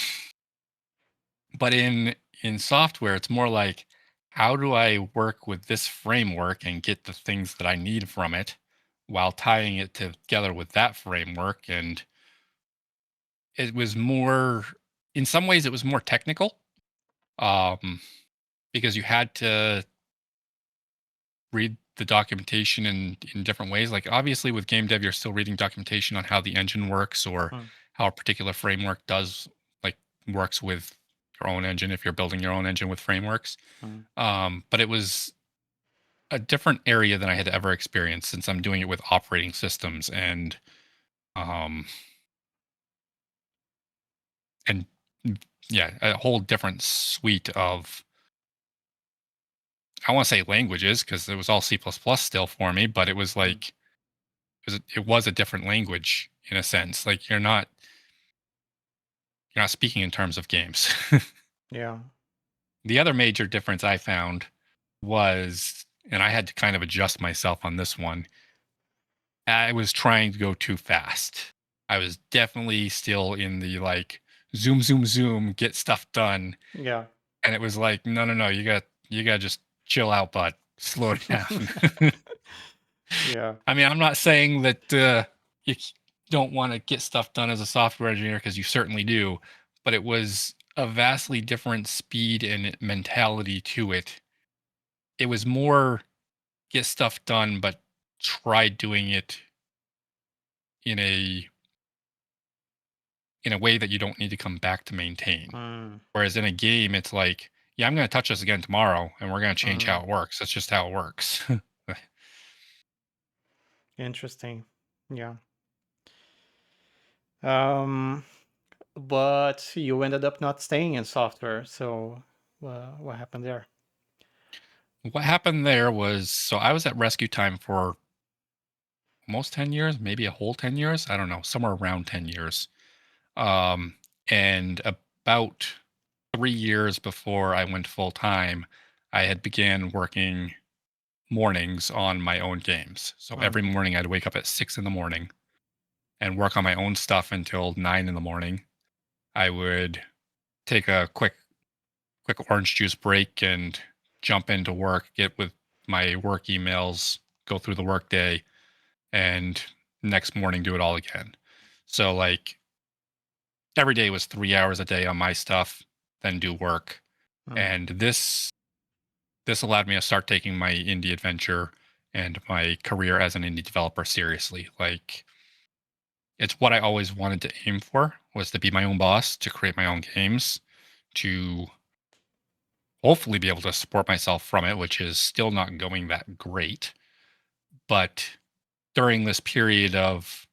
but in software, it's more like how do I work with this framework and get the things that I need from it while tying it together with that framework. And it was more, in some ways, it was more technical um, because you had to read the documentation in different ways. Like obviously with game dev, you're still reading documentation on how the engine works or mm, how a particular framework does like works with your own engine if you're building your own engine with frameworks. mm. But it was a different area than I had ever experienced since I'm doing it with operating systems um and yeah, a whole different suite of I want to say languages because it was all C++ still for me, but it was Mm. like it was a different language in a sense. Like you're not speaking in terms of games. Yeah. The other major difference I found was, and I had to kind of adjust myself on this one, I was trying to go too fast. I was definitely still in the like zoom, zoom, zoom, get stuff done. Yeah. And it was like, no, no, no, you got to just chill out, bud. Slow down. Yeah. I mean, I'm not saying that don't want to get stuff done as a software engineer because you certainly do, but it was a vastly different speed and mentality to it. It was more get stuff done, but try doing it in a way that you don't need to come back to maintain. Mm, Whereas in a game, it's like, yeah, I'm going to touch this again tomorrow, and we're going to change mm. how it works. That's just how it works. Interesting. Yeah. Um, but you ended up not staying in software, so what happened there? What happened there was so I was at Rescue Time for almost 10 years, maybe a whole 10 years. I don't know, somewhere around 10 years. Um, and about 3 years before I went full time, I had began working mornings on my own games. So Mm, every morning I'd wake up at 6 in the morning and work on my own stuff until 9 in the morning. I would take a quick orange juice break and jump into work, get with my work emails, go through the workday, and next morning do it all again. So like every day was 3 hours a day on my stuff, then do work. mm. And this allowed me to start taking my indie adventure and my career as an indie developer seriously. Like it's what I always wanted to aim for was to be my own boss, to create my own games, to hopefully be able to support myself from it, which is still not going that great. But during this period of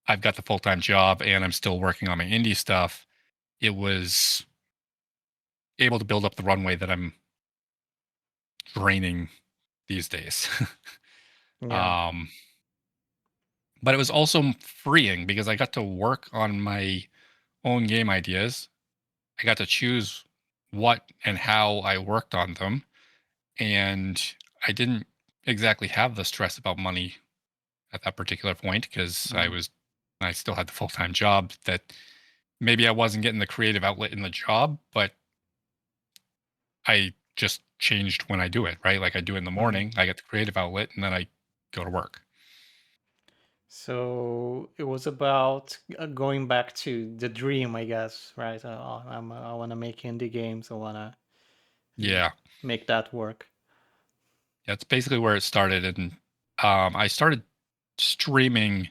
I've got the full-time job and I'm still working on my indie stuff, it was able to build up the runway that I'm draining these days. Yeah. um, but it was also freeing because I got to work on my own game ideas. I got to choose what and how I worked on them, and I didn't exactly have the stress about money at that particular point because Mm. I still had the full-time job that maybe I wasn't getting the creative outlet in the job, but I just changed when I do it, right? Like I do it in the Mm. morning, I get the creative outlet, and then I go to work. So it was about going back to the dream, I guess, right? I want to make indie games. I want to Yeah. make that work. That's basically where it started. And I started streaming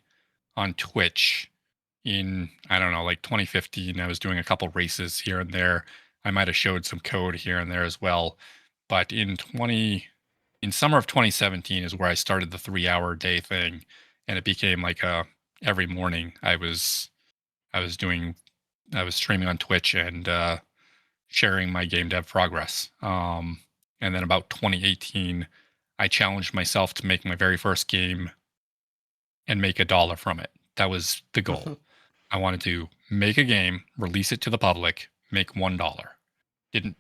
on Twitch in, I don't know, like 2015. I was doing a couple races here and there. I might have showed some code here and there as well. But in summer of 2017 is where I started the 3 hour day thing. And it became like every morning I was doing, I was streaming on Twitch and sharing my game dev progress. And then about 2018, I challenged myself to make my very first game and make $1 from it. That was the goal. I wanted to make a game, release it to the public, make $1. Didn't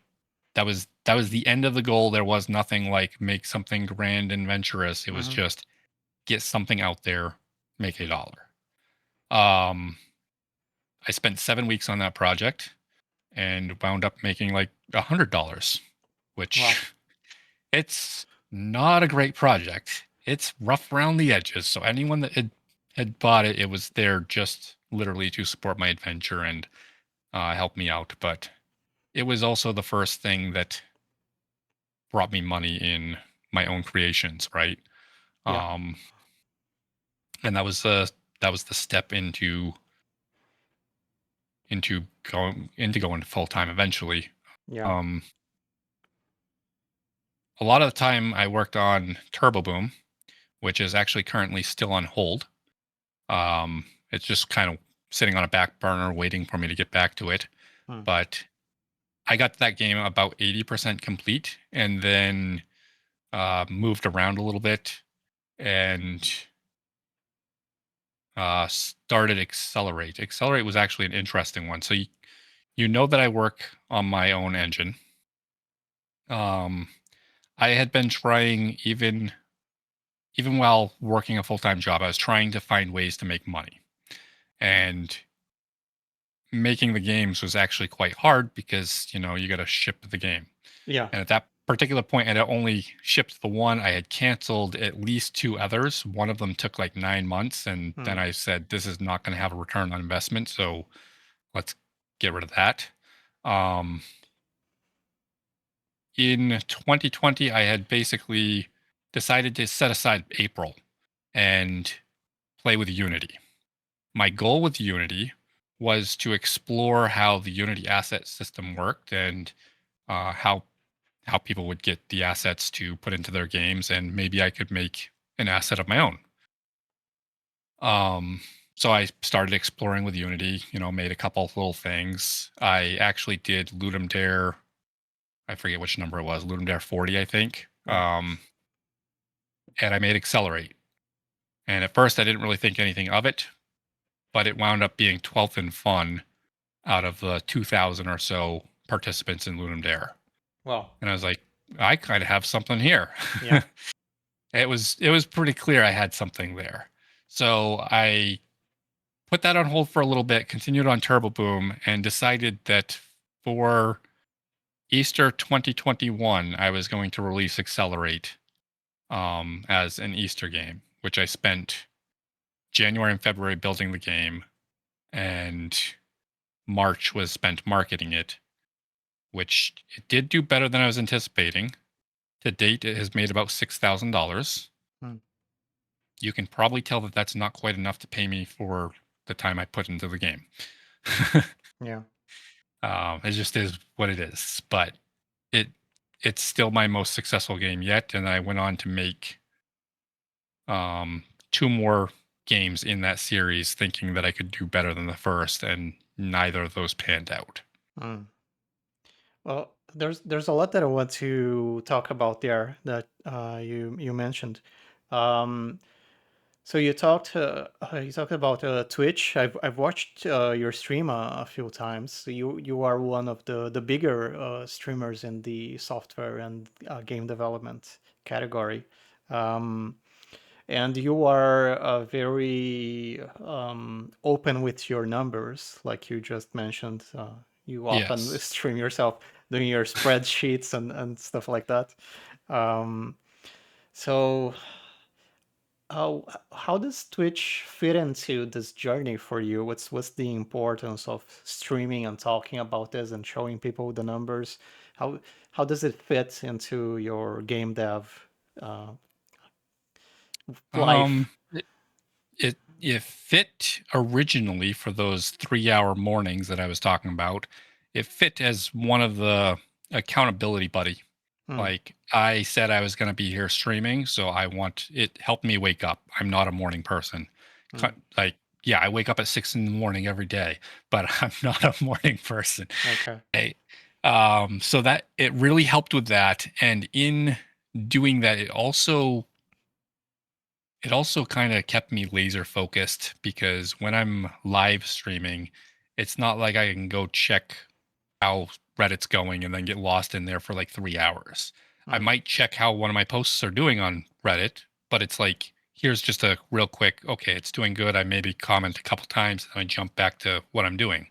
that was the end of the goal. There was nothing like make something grand and venturous. It was Hmm. just get something out there, make $1. Um, I spent 7 weeks on that project and wound up making like $100, which Wow. it's not a great project. It's rough around the edges. So anyone that had bought it, it was there just literally to support my adventure and help me out. But it was also the first thing that brought me money in my own creations, right? Yeah. Um, and that was the step into going full time eventually. Yeah. Um, a lot of the time I worked on Turbo Boom, which is actually currently still on hold. It's just kind of sitting on a back burner waiting for me to get back to it. Mm. But I got that game about 80% complete and then moved around a little bit and started Accelerate. Accelerate was actually an interesting one. So you know that I work on my own engine. Um, I had been trying even while working a full-time job, I was trying to find ways to make money. And making the games was actually quite hard because, you got to ship the game. Yeah. And at that particular point, I had only shipped the one. I had canceled at least two others. One of them took like 9 months. And then Mm. I said, this is not going to have a return on investment. So let's get rid of that. Um, in 2020, I had basically decided to set aside April and play with Unity. My goal with Unity was to explore how the Unity asset system worked and how people would get the assets to put into their games, and maybe I could make an asset of my own. Um, so I started exploring with Unity. Made a couple of little things. I actually did Ludum Dare. I forget which number it was. Ludum Dare 40, I think. Yeah. And I made Accelerate. And at first, I didn't really think anything of it, but it wound up being 12th in fun out of the 2,000 or so participants in Ludum Dare. Well. And I was like, I kind of have something here. Yeah. It was pretty clear I had something there. So I put that on hold for a little bit, continued on Turbo Boom, and decided that for Easter 2021, I was going to release Accelerate as an Easter game, which I spent January and February building the game, and March was spent marketing it, which it did do better than I was anticipating. To date, it has made about $6,000. Mm. You can probably tell that that's not quite enough to pay me for the time I put into the game. Yeah. It just is what it is. But it it's still my most successful game yet, and I went on to make two more games in that series, thinking that I could do better than the first, and neither of those panned out. Mm. Well, there's a lot that I want to talk about there that you mentioned. Um, so you talked about Twitch. I've watched your stream a few times. So you are one of the bigger streamers in the software and game development category. Um, and you are very open with your numbers, like you just mentioned. You often Yes. stream yourself doing your spreadsheets and stuff like that. Um, so how does Twitch fit into this journey for you? What's the importance of streaming and talking about this and showing people the numbers? How how does it fit into your game dev uh, Um, life? it fit originally for those 3-hour mornings that I was talking about. It fit as one of the accountability buddy. Mm, Like I said I was going to be here streaming, so I want it helped me wake up. I'm not a morning person. mm, Like yeah, I wake up at 6 in the morning every day, but I'm not a morning person. okay. Hey, so that it really helped with that, and in doing that, it also kind of kept me laser focused because when I'm live streaming, it's not like I can go check how Reddit's going and then get lost in there for like 3 hours. I Mm, might check how one of my posts are doing on Reddit, but it's like, here's just a real quick, okay, it's doing good. I maybe comment a couple times and I jump back to what I'm doing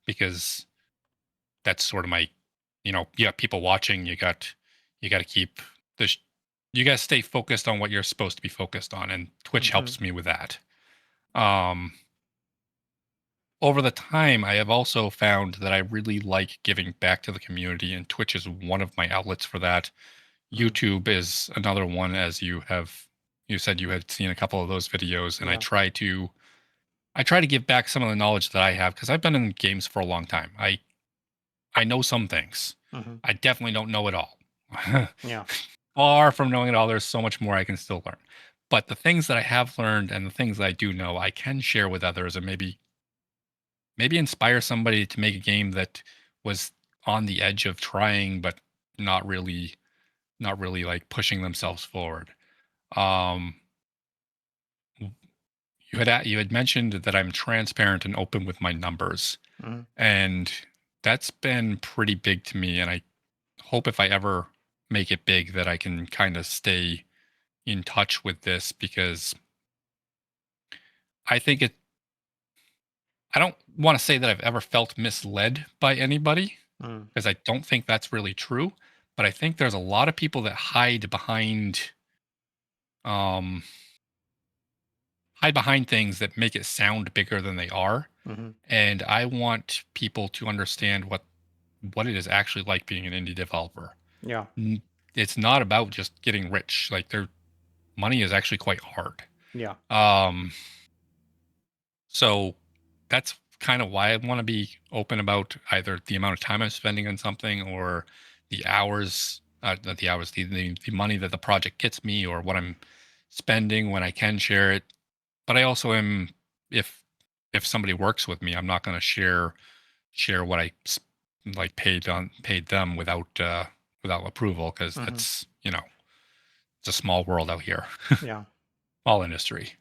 because that's sort of my, you got people watching, you got to keep the, you got to stay focused on what you're supposed to be focused on. And Twitch mm-hmm, helps me with that. Um, Over the time, I have also found that I really like giving back to the community, and Twitch is one of my outlets for that. mm, YouTube is another one, as you said you had seen a couple of those videos, and yeah. I try to give back some of the knowledge that I have because I've been in games for a long time. I know some things. Mm-hmm, I definitely don't know it all. yeah. Far from knowing it all, there's so much more I can still learn. But the things that I have learned and the things that I do know, I can share with others and maybe inspire somebody to make a game that was on the edge of trying but not really like pushing themselves forward. um you had mentioned that I'm transparent and open with my numbers, Mm-hmm, and that's been pretty big to me, and I hope if I ever make it big that I can kind of stay in touch with this because I think it I don't want to say that I've ever felt misled by anybody mm, because I don't think that's really true. But I think there's a lot of people that um, hide behind things that make it sound bigger than they are. mm-hmm, And I want people to understand what it is actually like being an indie developer. yeah. N- It's not about just getting rich. Like their money is actually quite hard. Yeah. Um, So that's kind of why I want to be open about either the amount of time I'm spending on something or the hours, not the hours, the money that the project gets me or what I'm spending when I can share it. But I also am, if if somebody works with me, I'm not going to share what like paid them without approval because Mm-hmm, that's it's a small world out here, yeah. small industry.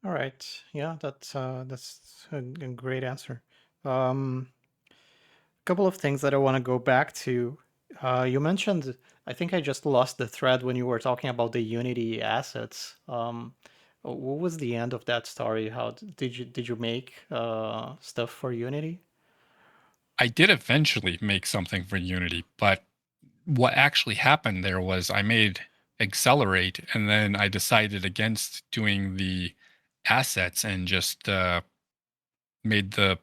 All right. Yeah, that's a great answer. Um, a couple of things that I want to go back to. You mentioned, I think I just lost the thread when you were talking about the Unity assets. What was the end of that story? Did you make stuff for Unity? I did eventually make something for Unity, but what actually happened there was I made Accelerate and then I decided against doing the assets and just made the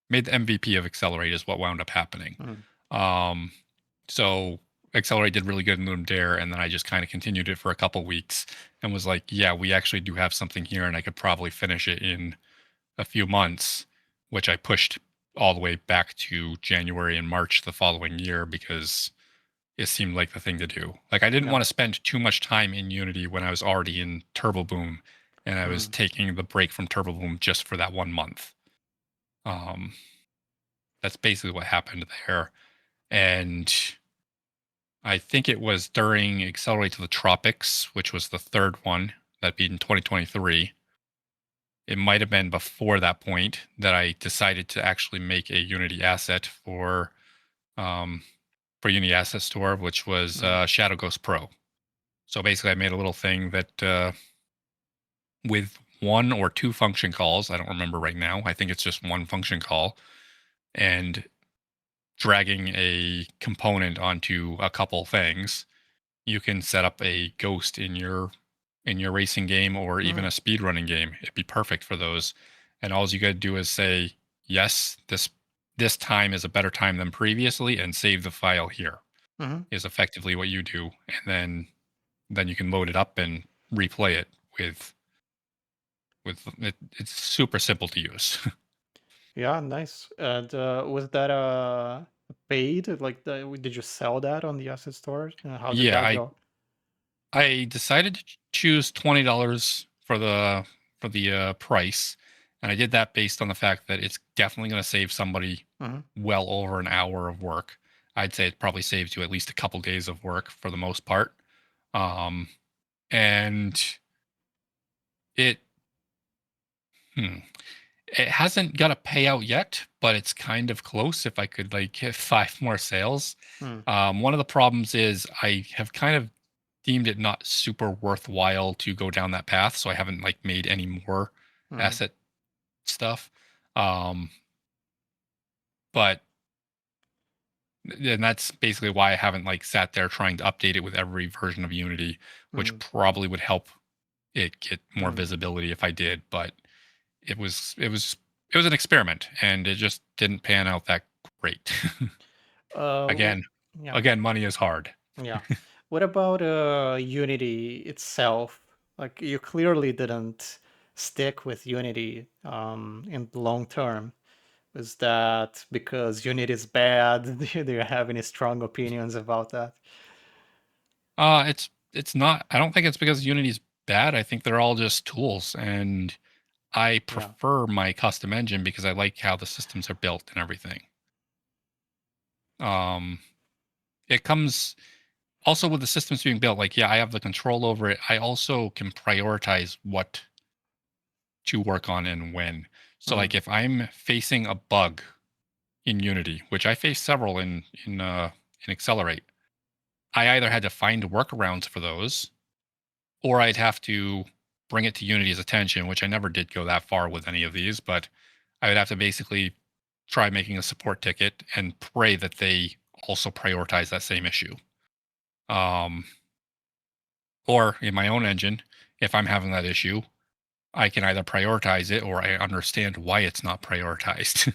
made the MVP of Accelerate is what wound up happening. Mm, Um, so Accelerate did really good in Dare, and then I just kind of continued it for a couple weeks and was like, yeah, we actually do have something here, and I could probably finish it in a few months, which I pushed all the way back to January and March the following year because it seemed like the thing to do. Like I didn't yeah. want to spend too much time in Unity when I was already in Turbo Boom and I was Mm, taking the break from Turbo Boom just for that 1 month. Um, that's basically what happened there. And I think it was during Accelerate to the Tropics, which was the third one that beat in 2023. It might have been before that point that I decided to actually make a Unity asset um, for Unity Asset Store, which was Mm, Shadow Ghost Pro. So basically, I made a little thing that with one or two function calls, I don't remember right now. I think it's just one function call, and dragging a component onto a couple things, you can set up a ghost in your racing game or even mm, a speedrunning game. It'd be perfect for those. And all you got to do is say, yes, this time is a better time than previously, and save the file here. mhm. Is effectively what you do, and then you can load it up and replay it with it. It's super simple to use. Yeah, nice. And was that paid? Like, did you sell that on the asset store? How did Yeah, that I go? I decided to choose $20 for the price, and I did that based on the fact that it's definitely going to save somebody Hmm. well over an hour of work. I'd say it probably saves you at least a couple days of work for the most part. Um, and it hmm, it hasn't got a payout yet, but it's kind of close. If I could like get 5 more sales. Mm, One of the problems is I have kind of deemed it not super worthwhile to go down that path, so I haven't like made any more mm, asset stuff. Um, but and that's basically why I haven't like sat there trying to update it with every version of Unity, which mm, probably would help it get more mm. visibility if I did. But it was an experiment, and it just didn't pan out that great. Uh, w- again, yeah, again, money is hard. yeah. What about Unity itself? Like, you clearly didn't stick with Unity in the long term. Is that because Unity is bad? Do you have any strong opinions about that? It's not. I don't think it's because Unity's bad. I think they're all just tools, and I Yeah. prefer my custom engine because I like how the systems are built and everything. Um, it comes also with the systems being built. Like, yeah, I have the control over it. I also can prioritize what to work on and when. So, like, Mm, if I'm facing a bug in Unity, which I faced several in Accelerate, I either had to find workarounds for those, or I'd have to bring it to Unity's attention, which I never did go that far with any of these, but I would have to basically try making a support ticket and pray that they also prioritize that same issue. Um, or in my own engine, if I'm having that issue, I can either prioritize it or I understand why it's not prioritized.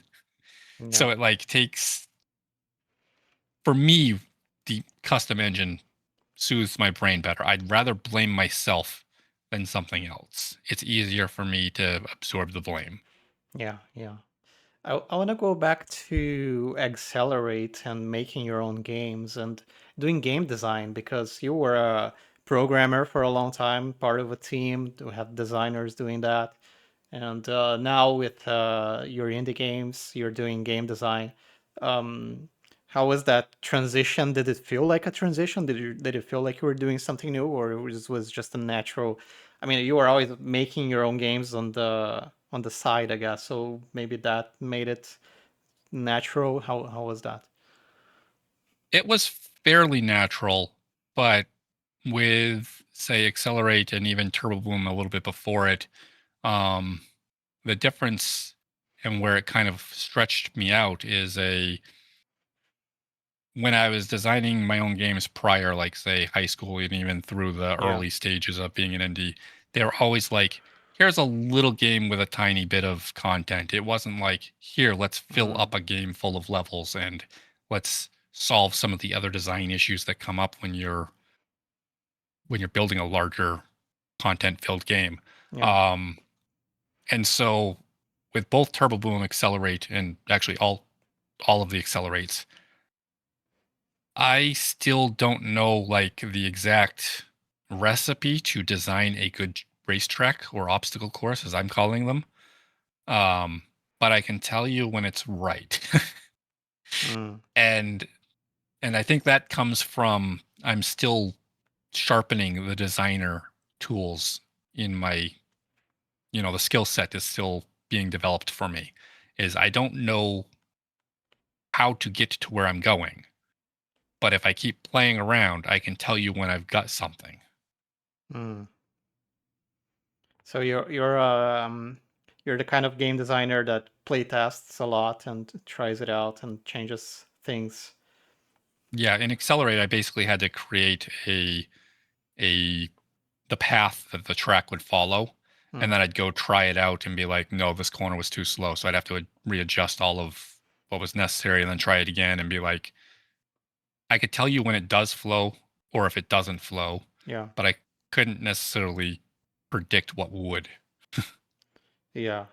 yeah. So it like takes for me the custom engine soothes my brain better. I'd rather blame myself than something else. It's easier for me to absorb the blame. Yeah, yeah. I want to go back to Accelerate and making your own games and doing game design because you were a programmer for a long time, part of a team to have designers doing that. And now with your indie games, you're doing game design. Um, how was that transition? Did it feel like a transition? Did it feel like you were doing something new, or was just a natural? I mean, you were always making your own games on the side, I guess. So maybe that made it natural. How was that? It was fairly natural, but with say Accelerate and even Turbo Boom a little bit before it, um, the difference and where it kind of stretched me out is a when I was designing my own games prior, like say high school and even through the Yeah. early stages of being an indie, they were always like, here's a little game with a tiny bit of content. It wasn't like, here, let's fill Mm, up a game full of levels and let's solve some of the other design issues that come up when you're building a larger content filled game. yeah. Um, and so with both Turbo Boom, Accelerate, and actually all of the accelerates, I still don't know like the exact recipe to design a good racetrack or obstacle course, as I'm calling them. Um, but I can tell you when it's right. Mm, And And I think that comes from I'm still sharpening the designer tools in my, the skill set is still being developed for me. Is I don't know how to get to where I'm going, but if I keep playing around, I can tell you when I've got something. Mm. So you're the kind of game designer that play tests a lot and tries it out and changes things. Yeah, in Accelerate, I basically had to create a the path that the track would follow, and Mm. then I'd go try it out and be like, no, this corner was too slow, so I'd have to readjust all of what was necessary, and then try it again and be like, I could tell you when it does flow or if it doesn't flow, Yeah. but I couldn't necessarily predict what would. Yeah.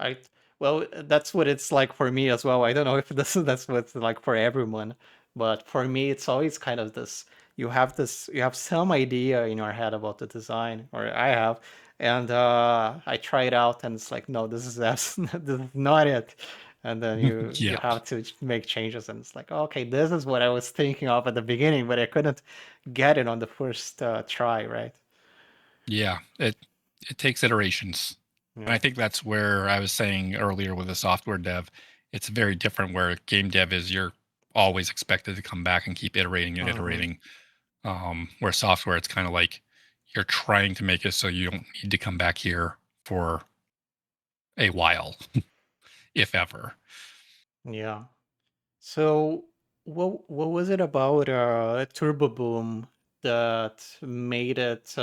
I well, that's what it's like for me as well. I don't know if that's what it's like for everyone, but for me, it's always kind of this. You have some idea in your head about the design, or I have, and I try it out, and it's like, no, this is not it. And then you Yeah. have to make changes, and it's like, okay, this is what I was thinking of at the beginning, but I couldn't get it on the first try, right? Yeah, it takes iterations. And I Yeah. think that's where I was saying earlier with the software dev, it's very different where game dev is you're always expected to come back and keep iterating and Hmm. iterating. Where software, it's kind of like you're trying to make it so you don't need to come back here for a while, if ever. Yeah. So, what was it about Turbo Boom that made it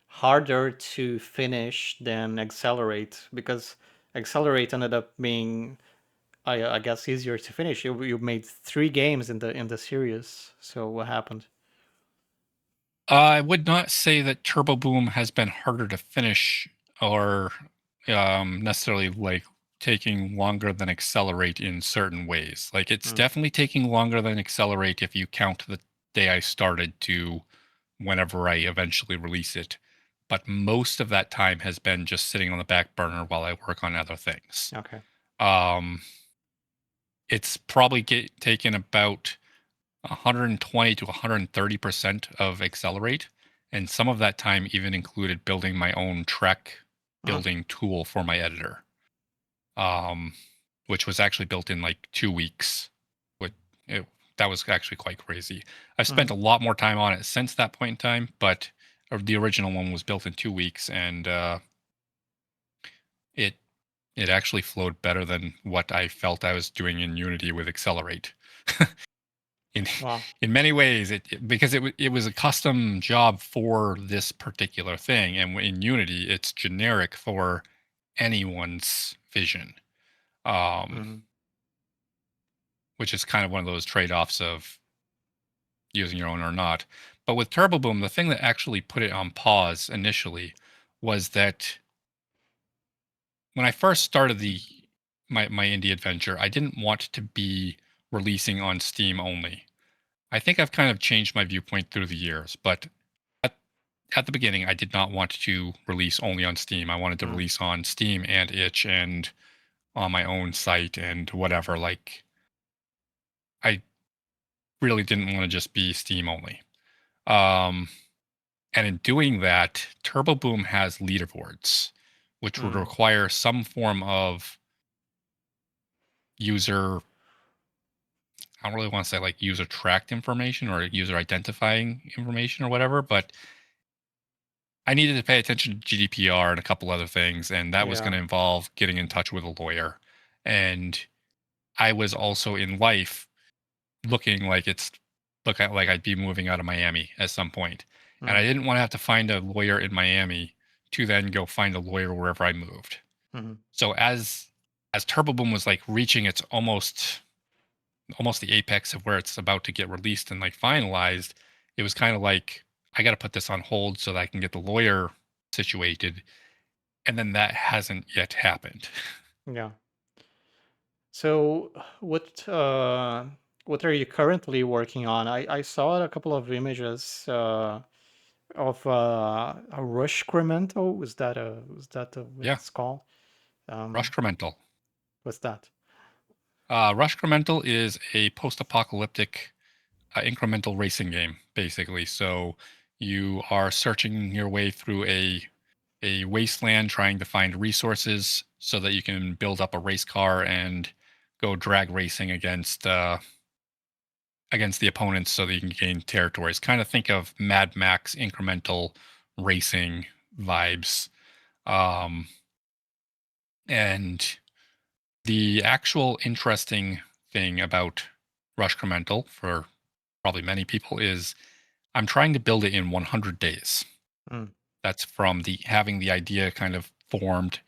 harder to finish than Accelerate? Because Accelerate ended up being, I guess, easier to finish. You made three games in the series. So what happened? I would not say that Turbo Boom has been harder to finish or necessarily like taking longer than Accelerate in certain ways. Like it's Mm, definitely taking longer than Accelerate if you count the day I started to whenever I eventually release it. But most of that time has been just sitting on the back burner while I work on other things. okay. Um, it's probably taken about 120 to 130% of Accelerate. And some of that time even included building my own track Mm, building tool for my editor, um, which was actually built in like 2 weeks. Which it, that was actually quite crazy. I've spent mm, a lot more time on it since that point in time, but the original one was built in 2 weeks, and it it actually flowed better than what I felt I was doing in Unity with Accelerate. in wow. in many ways because it was a custom job for this particular thing, and in Unity it's generic for anyone's vision, um Mm, which is kind of one of those trade-offs of using your own or not. But with Turbo Boom, the thing that actually put it on pause initially was that when I first started the my indie adventure, I didn't want to be releasing on Steam only. I think I've kind of changed my viewpoint through the years, but at, at the beginning, I did not want to release only on Steam. I wanted to mm, release on Steam and Itch and on my own site and whatever. Like, I really didn't want to just be Steam only. Um, and in doing that, Turbo Boom has leaderboards, which would mm, require some form of user, I don't really want to say like user tracked information or user identifying information or whatever, but I needed to pay attention to GDPR and a couple other things, and that was going yeah. to involve getting in touch with a lawyer. And I was also in life looking like like I'd be moving out of Miami at some point, and I Mm, didn't want to have to find a lawyer in Miami to then go find a lawyer wherever I moved. mm, So as Turbo Boom was like reaching its almost the apex of where it's about to get released and like finalized, it was kind of like I got to put this on hold so that I can get the lawyer situated, and then that hasn't yet happened. yeah. So what are you currently working on? I saw a couple of images of a rush cremento. Was that what Yeah, it's called? Um, Rush Incremental. what's that? Rush Incremental is a post-apocalyptic incremental racing game, basically. So you are searching your way through a wasteland, trying to find resources so that you can build up a race car and go drag racing against the opponents, so that you can gain territories. Kind of think of Mad Max incremental racing vibes. Um, and the actual interesting thing about Rush Incremental for probably many people is I'm trying to build it in 100 days. Mm, That's from the having the idea kind of formed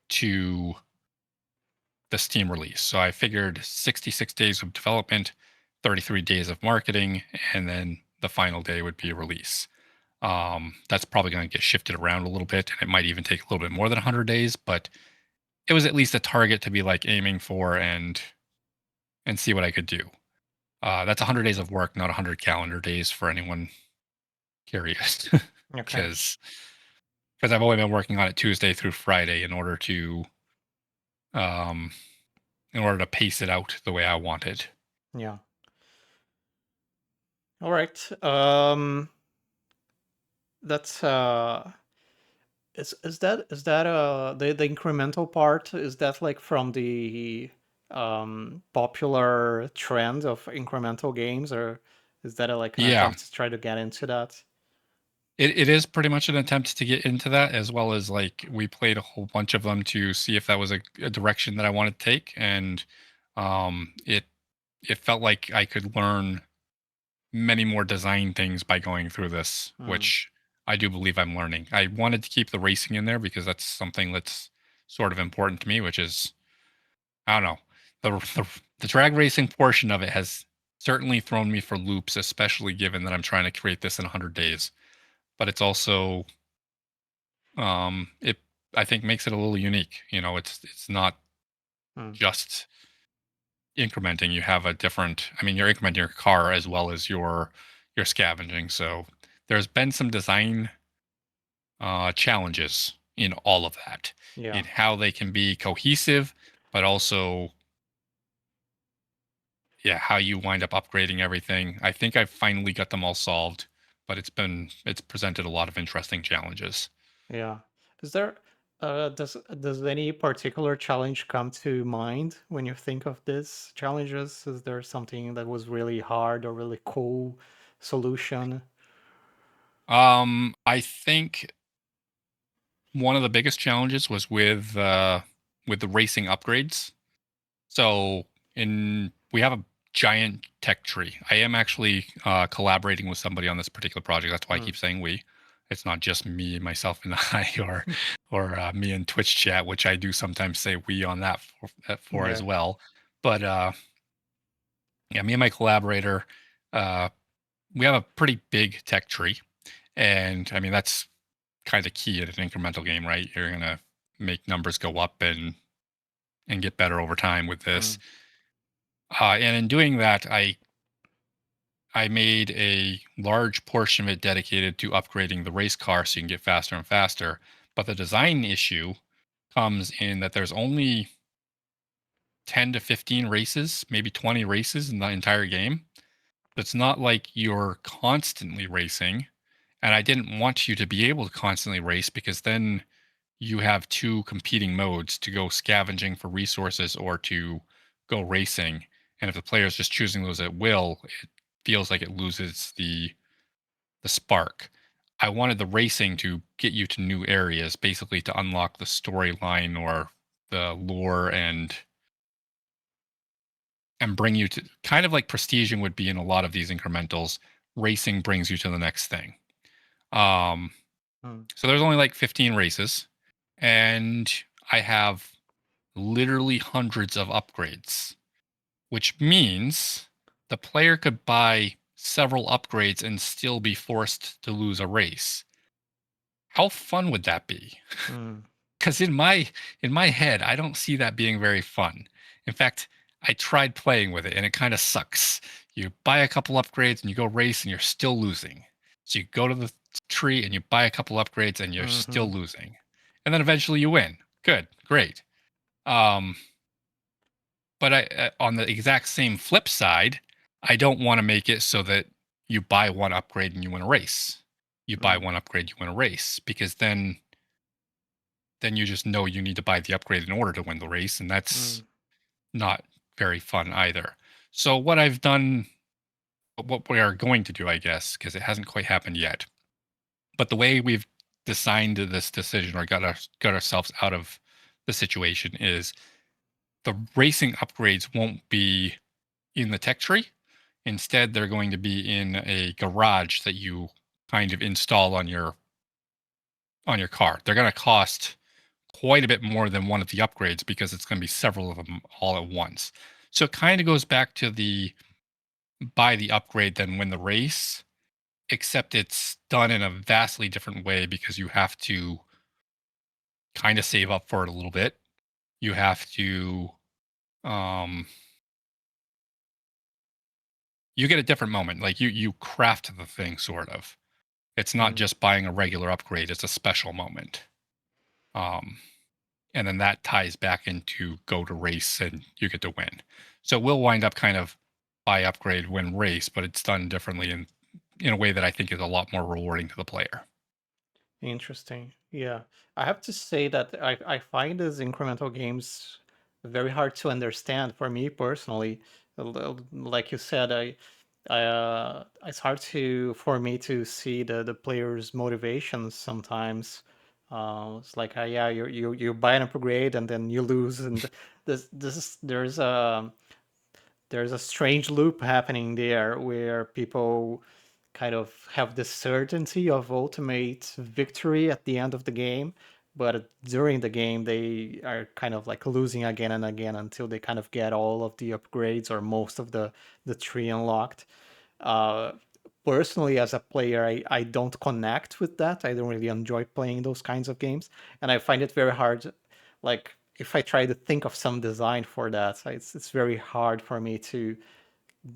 to the Steam release. So I figured 66 days of development, 33 days of marketing, and then the final day would be a release. That's probably going to get shifted around a little bit, and it might even take a little bit more than 100 days, but it was at least a target to be like aiming for and see what I could do. That's 100 days of work, not 100 calendar days for anyone curious, okay. because I've only been working on it Tuesday through Friday um, in order to pace it out the way I want it. Yeah. All right. That's is that the incremental part? Is that like from the popular trend of incremental games, or is that like an Yeah, attempt to try to get into that? it is pretty much an attempt to get into that, as well as like we played a whole bunch of them to see if that was a direction that I wanted to take, and it felt like I could learn many more design things by going through this, Mm, which I do believe I'm learning. I wanted to keep the racing in there because that's something that's sort of important to me, which is, I don't know, the drag racing portion of it has certainly thrown me for loops, especially given that I'm trying to create this in 100 days. But it's also, it I think makes it a little unique. It's not mm, just incrementing. You have a different. I mean, you're incrementing your car as well as your scavenging. So there's been some design challenges in all of that, yeah. in how they can be cohesive, but also, yeah, how you wind up upgrading everything. I think I've finally got them all solved, but it's presented a lot of interesting challenges. Yeah. Is there does any particular challenge come to mind when you think of these challenges? Is there something that was really hard or really cool solution? I think one of the biggest challenges was with the racing upgrades. So in we have a giant tech tree. I am actually collaborating with somebody on this particular project. That's why I Mm, keep saying we. It's not just me, myself, and I, or me in Twitch chat, which I do sometimes say we on that for as okay. well. But yeah, me and my collaborator, uh, we have a pretty big tech tree, and I mean that's kind of key in an incremental game, right? You're gonna make numbers go up and get better over time with this. Mm, And in doing that, I made a large portion of it dedicated to upgrading the race car so you can get faster and faster. But the design issue comes in that there's only 10 to 15 races, maybe 20 races in the entire game. It's not like you're constantly racing. And I didn't want you to be able to constantly race, because then you have two competing modes: to go scavenging for resources or to go racing. And if the player is just choosing those at will, it feels like it loses the spark. I wanted the racing to get you to new areas, basically to unlock the storyline or the lore, and bring you to kind of like prestiging would be in a lot of these incrementals. Racing brings you to the next thing. Um, mm, so there's only like 15 races, and I have literally hundreds of upgrades, which means the player could buy several upgrades and still be forced to lose a race. How fun would that be? mm, Because in my head, I don't see that being very fun. In fact, I tried playing with it and it kind of sucks. You buy a couple upgrades and you go race and you're still losing. So you go to the tree and you buy a couple upgrades and you're mm-hmm. still losing. And then eventually you win. Good, great. Um, but on the exact same flip side, I don't want to make it so that you buy one upgrade and you win a race. You buy Mm, one upgrade, you win a race, because then you just know you need to buy the upgrade in order to win the race, and that's mm, not very fun either. So what I've done, what we are going to do, I guess, because it hasn't quite happened yet, but the way we've designed this decision or got ourselves out of the situation is the racing upgrades won't be in the tech tree. Instead, they're going to be in a garage that you kind of install on your car. They're going to cost quite a bit more than one of the upgrades because it's going to be several of them all at once. So it kind of goes back to the buy the upgrade then win the race, except it's done in a vastly different way because you have to kind of save up for it a little bit. You have to um you get a different moment. Like you craft the thing sort of. It's not mm. just buying a regular upgrade, it's a special moment. Um and then that ties back into go to race and you get to win. So we'll wind up kind of buy upgrade win race, but it's done differently in a way that I think is a lot more rewarding to the player. Interesting. Yeah. I have to say that I find these incremental games very hard to understand for me personally. Like you said, it's hard for me to see the player's motivations sometimes. It's like, yeah, you buy an upgrade and then you lose, and there's a strange loop happening there where people kind of have the certainty of ultimate victory at the end of the game, but during the game they are kind of like losing again and again until they kind of get all of the upgrades or most of the tree unlocked. uh Personally, as a player, I don't connect with that. I don't really enjoy playing those kinds of games, and I find it very hard. Like, if I try to think of some design for that, it's very hard for me to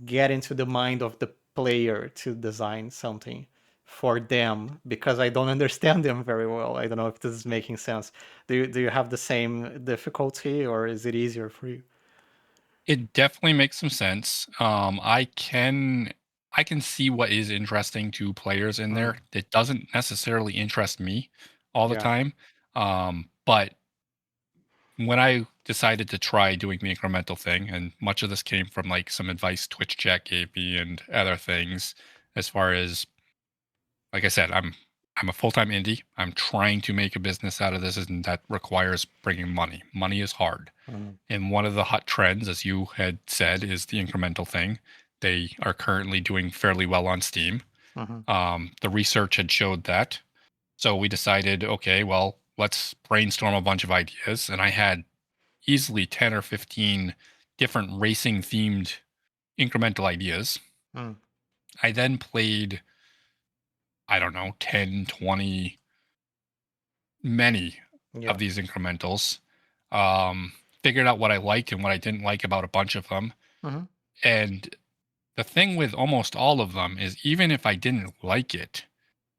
get into the mind of the player to design something for them because I don't understand them very well. I don't know if this is making sense. Do you have the same difficulty, or is it easier for you? It definitely makes some sense. I can see what is interesting to players in Mm, there. It doesn't necessarily interest me all the yeah. time. But when I decided to try doing the incremental thing, and much of this came from like some advice Twitch chat gave me and other things, as far as like I said, I'm a full time indie. I'm trying to make a business out of this, and that requires bringing money. Money is hard. Mm, And one of the hot trends, as you had said, is the incremental thing. They are currently doing fairly well on Steam. mm-hmm, The research had showed that. So we decided, okay, well, let's brainstorm a bunch of ideas. And I had easily 10 or 15 different racing themed incremental ideas. mm, I then played, I don't know, 10, 20, many of yeah. these incrementals, um, figured out what I liked and what I didn't like about a bunch of them. Mm-hmm, And the thing with almost all of them is even if I didn't like it,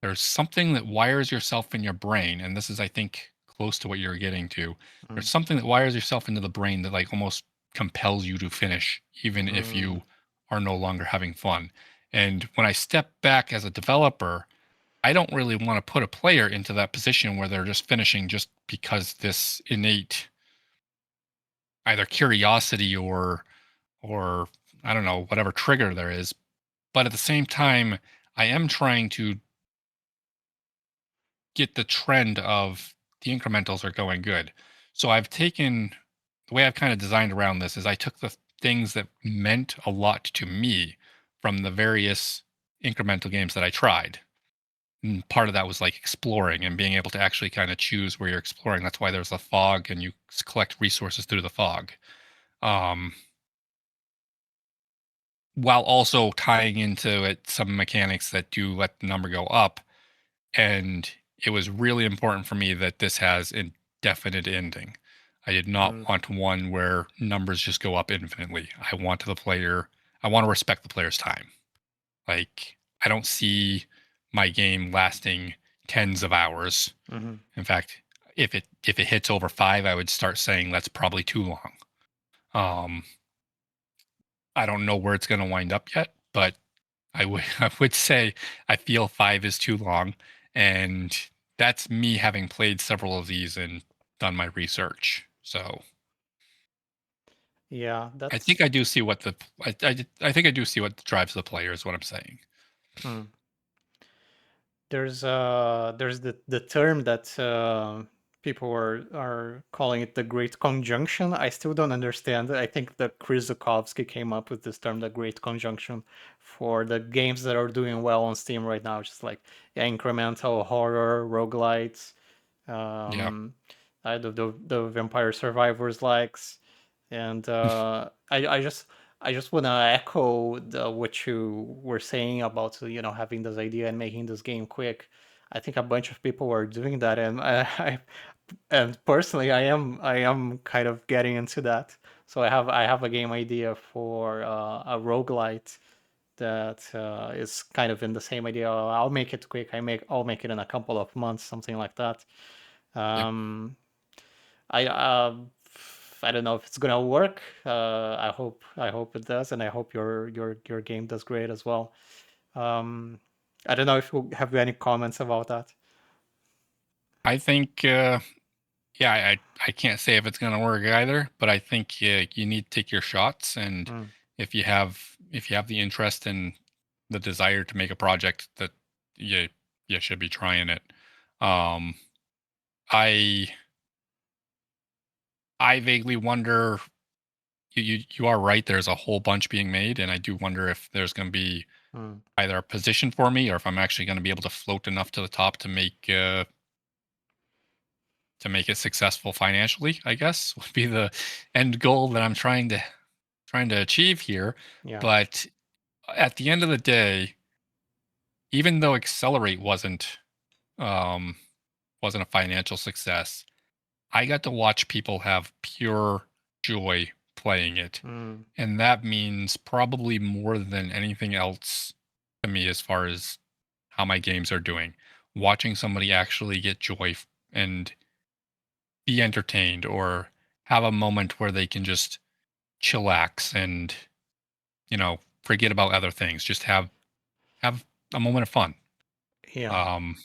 there's something that wires yourself in your brain. And this is, I think, close to what you're getting to. There's mm, something that wires yourself into the brain that like almost compels you to finish, even if mm, you are no longer having fun. And when I step back as a developer, I don't really want to put a player into that position where they're just finishing just because this innate either curiosity or I don't know, whatever trigger there is. But at the same time, I am trying to get the trend of the incrementals are going good. So I've taken the way I've kind of designed around this is I took the things that meant a lot to me from the various incremental games that I tried. And part of that was like exploring and being able to actually kind of choose where you're exploring. That's why there's a fog and you collect resources through the fog. Um, while also tying into it some mechanics that do let the number go up. And it was really important for me that this has a definite ending. I did not mm, want one where numbers just go up infinitely. I want to respect the player's time. Like, I don't see my game lasting tens of hours. mm-hmm, In fact, if it hits over 5, I would start saying that's probably too long. Um, I don't know where it's going to wind up yet, but I would I would say I feel 5 is too long, and that's me having played several of these and done my research. So Yeah, I think that's I do see what the I think I do see what drives the player is what I'm saying. hmm. There's the term that people are calling it the Great Conjunction. I still don't understand it. I think that Chris Zukovsky came up with this term, the Great Conjunction, for the games that are doing well on Steam right now, just like yeah, incremental horror, roguelites, Yeah. um, the Vampire Survivors likes, and I just want to echo what you were saying about having this idea and making this game quick. I think a bunch of people are doing that, and and personally, I am kind of getting into that. So I have a game idea for a roguelite that is kind of in the same idea. I'll make it quick. I'll make it in a couple of months, something like that. Yep. Um, I I don't know if it's gonna work. I hope it does, and I hope your game does great as well. Um, I don't know if you have any comments about that. I think yeah, I can't say if it's going to work either, but I think you need to take your shots, and Mm, if you have the interest and the desire to make a project, that you you should be trying it. Um, I I vaguely wonder. You are right. There's a whole bunch being made, and I do wonder if there's going to be mm, either a position for me, or if I'm actually going to be able to float enough to the top to make it successful financially. I guess would be the end goal that I'm trying to achieve here. yeah. But at the end of the day, even though Accelerate um, wasn't a financial success, I got to watch people have pure joy playing it. Mm, And that means probably more than anything else to me as far as how my games are doing. Watching somebody actually get joy and be entertained or have a moment where they can just chillax and, forget about other things. Just have a moment of fun. yeah. Um,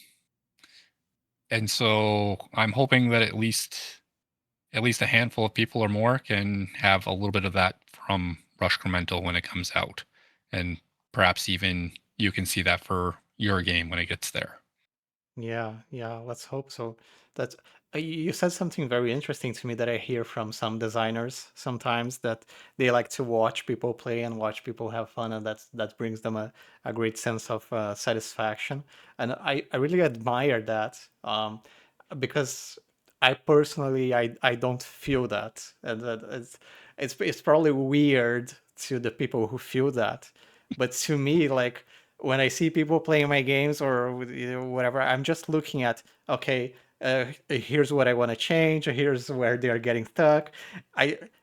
and so I'm hoping that at least a handful of people or more can have a little bit of that from Rush Incremental when it comes out. And perhaps even you can see that for your game when it gets there. Yeah, yeah, let's hope so. That's you said something very interesting to me that I hear from some designers sometimes that they like to watch people play and watch people have fun, and that brings them a great sense of satisfaction. And I really admire that because I personally I don't feel that, and that it's probably weird to the people who feel that, but to me like when I see people playing my games or whatever, I'm just looking at okay, here's what I want to change, here's where they're getting stuck.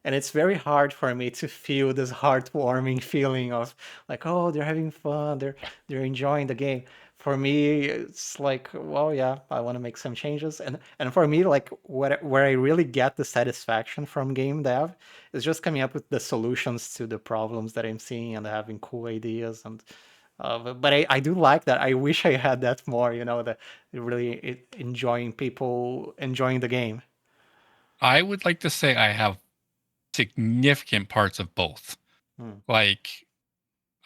And it's very hard for me to feel this heartwarming feeling of like, oh, they're having fun, they're enjoying the game. For me, it's like, well, yeah, I want to make some changes, and for me, like, where I really get the satisfaction from game dev is just coming up with the solutions to the problems that I'm seeing and having cool ideas and but I do like that. I wish I had that more, that really enjoying people enjoying the game. I would like to say I have significant parts of both. Mm, Like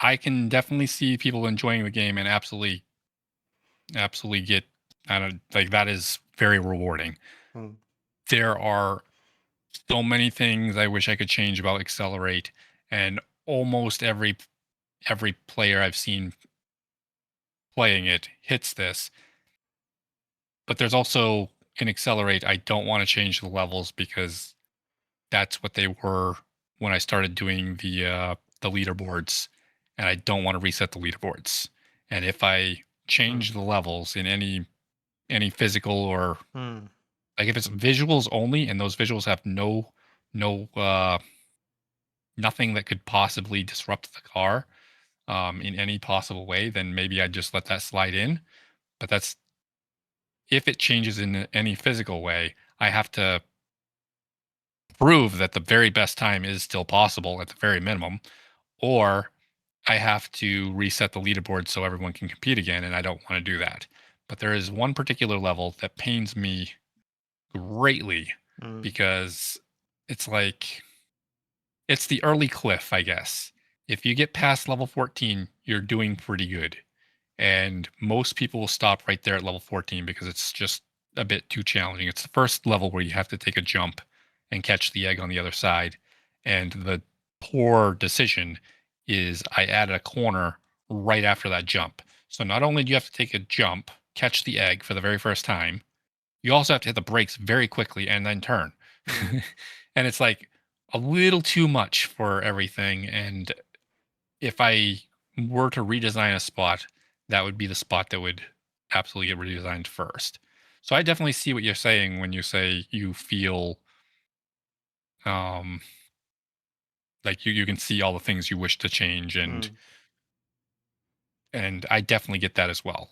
I can definitely see people enjoying the game and absolutely get I don't like that is very rewarding. mm, There are so many things I wish I could change about Accelerate, and almost every player I've seen playing it hits this. But there's also in Accelerate, I don't want to change the levels because that's what they were when I started doing the leaderboards, and I don't want to reset the leaderboards. And if I mm, change the levels in any physical or mm, like if it's visuals only and those visuals have no nothing that could possibly disrupt the car in any possible way, then maybe I'd just let that slide in. But that's if it changes in any physical way, I have to prove that the very best time is still possible at the very minimum, or I have to reset the leaderboard so everyone can compete again, and I don't want to do that. But there is one particular level that pains me greatly Mm, because it's like it's the early cliff, I guess. If you get past level 14, you're doing pretty good. And most people will stop right there at level 14 because it's just a bit too challenging. It's the first level where you have to take a jump and catch the egg on the other side. And the poor decision is I added a corner right after that jump. So not only do you have to take a jump, catch the egg for the very first time, you also have to hit the brakes very quickly and then turn. mm, And it's like a little too much for everything. And if I were to redesign a spot, that would be the spot that would absolutely get redesigned first. So I definitely see what you're saying when you say you feel um like you can see all the things you wish to change, mm, and I definitely get that as well.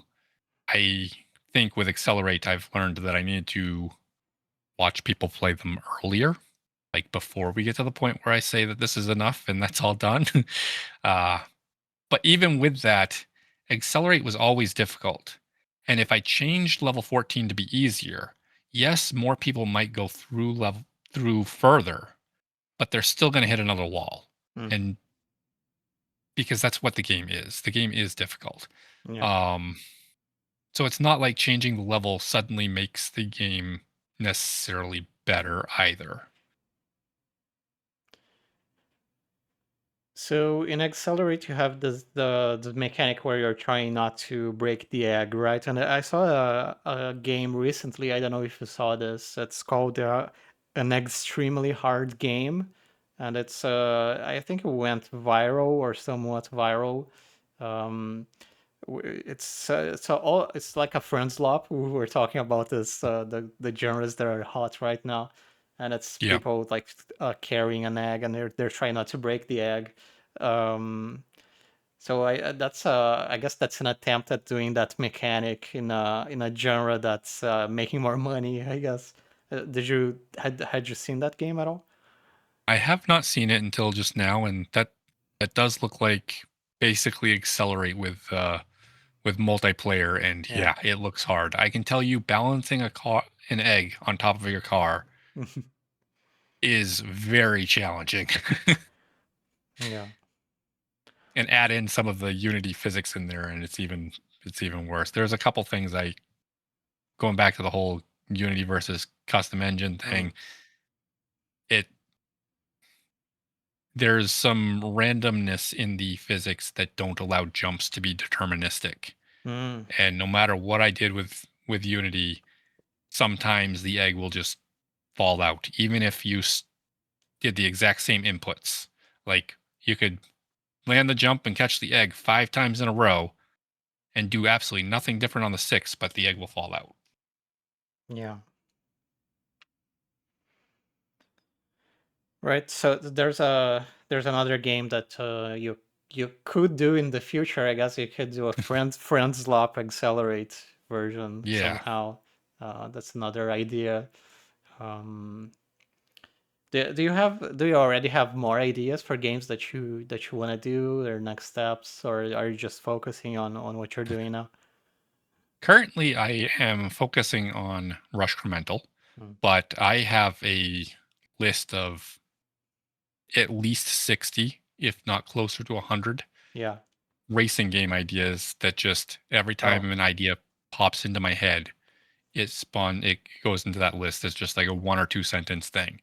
I think with Accelerate I've learned that I need to watch people play them earlier, like before we get to the point where I say that this is enough and that's all done. uh But even with that, Accelerate was always difficult. And if I changed level 14 to be easier, yes, more people might go through further, but they're still going to hit another wall. mm, And because that's what the game is. The game is difficult. yeah. Um so it's not like changing the level suddenly makes the game necessarily better either. So in Accelerate, you have the mechanic where you're trying not to break the egg, right? And I saw a game recently. I don't know if you saw this. It's called an extremely hard game, and it's I think it went viral or somewhat viral. Um, it's like a friends lop. We were talking about this the genres that are hot right now, and it's Yeah. people like carrying an egg and they're trying not to break the egg. Um, so I guess that's an attempt at doing that mechanic in a genre that's making more money. I guess. Did you had you seen that game at all? I have not seen it until just now, and that does look like basically Accelerate with multiplayer, and Yeah. yeah, it looks hard. I can tell you balancing an egg on top of your car is very challenging. Yeah. And add in some of the Unity physics in there and it's even worse. There's a couple things I going back to the whole Unity versus custom engine Mm, thing. It There's some randomness in the physics that don't allow jumps to be deterministic. mm, And no matter what I did with Unity, sometimes the egg will just fall out, even if you did the exact same inputs. Like you could land the jump and catch the egg 5 times in a row and do absolutely nothing different on the sixth, but the egg will fall out. yeah. Right. So there's another game that you could do in the future. I guess you could do a friends lop accelerate version Yeah. somehow. That's another idea. Um, do you already have more ideas for games that you want to do, or next steps, or are you just focusing on what you're doing now? Currently, I am focusing on Rush Incremental, Mm, but I have a list of at least 60, if not closer to 100 yeah. racing game ideas that just every Oh. time an idea pops into my head, it goes into that list as just like a 1 or 2 sentence thing.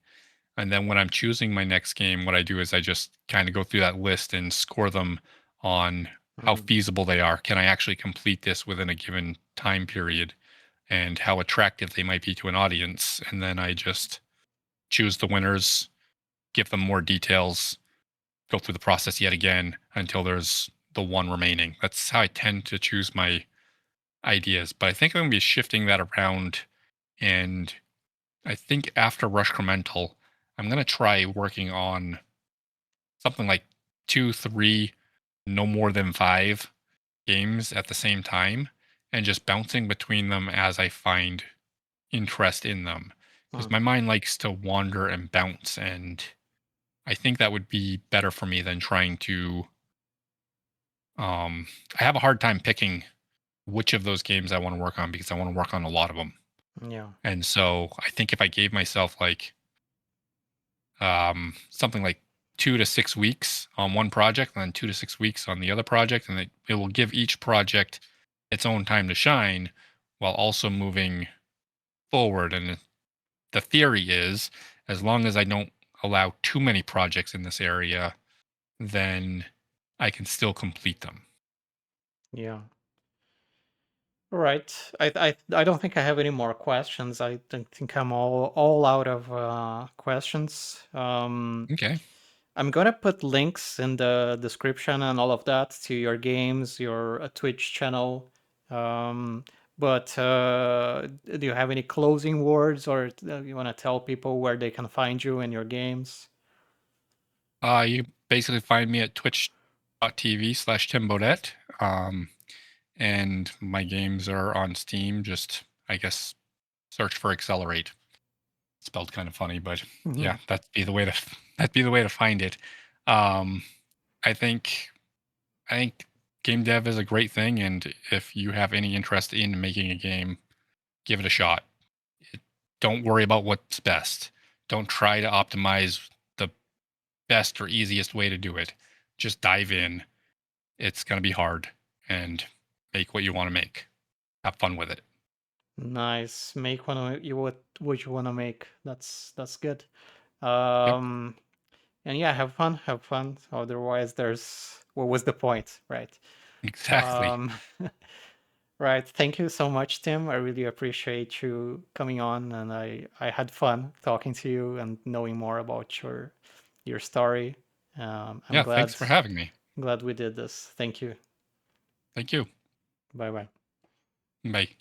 And then when I'm choosing my next game, what I do is I just kind of go through that list and score them on how Mm, feasible they are. Can I actually complete this within a given time period? And how attractive they might be to an audience. And then I just choose the winners, give them more details, go through the process yet again until there's the one remaining. That's how I tend to choose my ideas. But I think I'm going to be shifting that around. And I think after Rush Incremental, I'm going to try working on something like 2, 3, no more than 5 games at the same time and just bouncing between them as I find interest in them. because Mm, my mind likes to wander and bounce, and I think that would be better for me than trying to. I have a hard time picking which of those games I want to work on because I want to work on a lot of them. yeah, And so I think if I gave myself like something like 2 to 6 weeks on one project and then 2 to 6 weeks on the other project, and it will give each project its own time to shine while also moving forward. And the theory is as long as I don't allow too many projects in this area, then I can still complete them. yeah. All right. I don't think I have any more questions. I don't think I'm all out of questions. Okay. I'm gonna put links in the description and all of that to your games, your Twitch channel. Um, but do you have any closing words, or you want to tell people where they can find you and your games? You basically find me at twitch.tv/Tim Beaudet. And my games are on Steam. Just, I guess, search for Accelerate. Spelled kind of funny, but yeah, Mhm. that'd be the way to find it. Um, I think I think game dev is a great thing, and if you have any interest in making a game, give it a shot. It, don't worry about what's best. Don't try to optimize the best or easiest way to do it. Just dive in. It's gonna be hard, and make what you want to make. Have fun with it. Nice. Make what you want to make. That's good. Yep, Um, and yeah, have fun. Have fun. Otherwise, there's what was the point, right? exactly. Um, right. Thank you so much, Tim. I really appreciate you coming on, and I had fun talking to you and knowing more about your story. I'm Yeah, thanks for having me. glad we did this. Thank you. Thank you. Bye bye. Bye.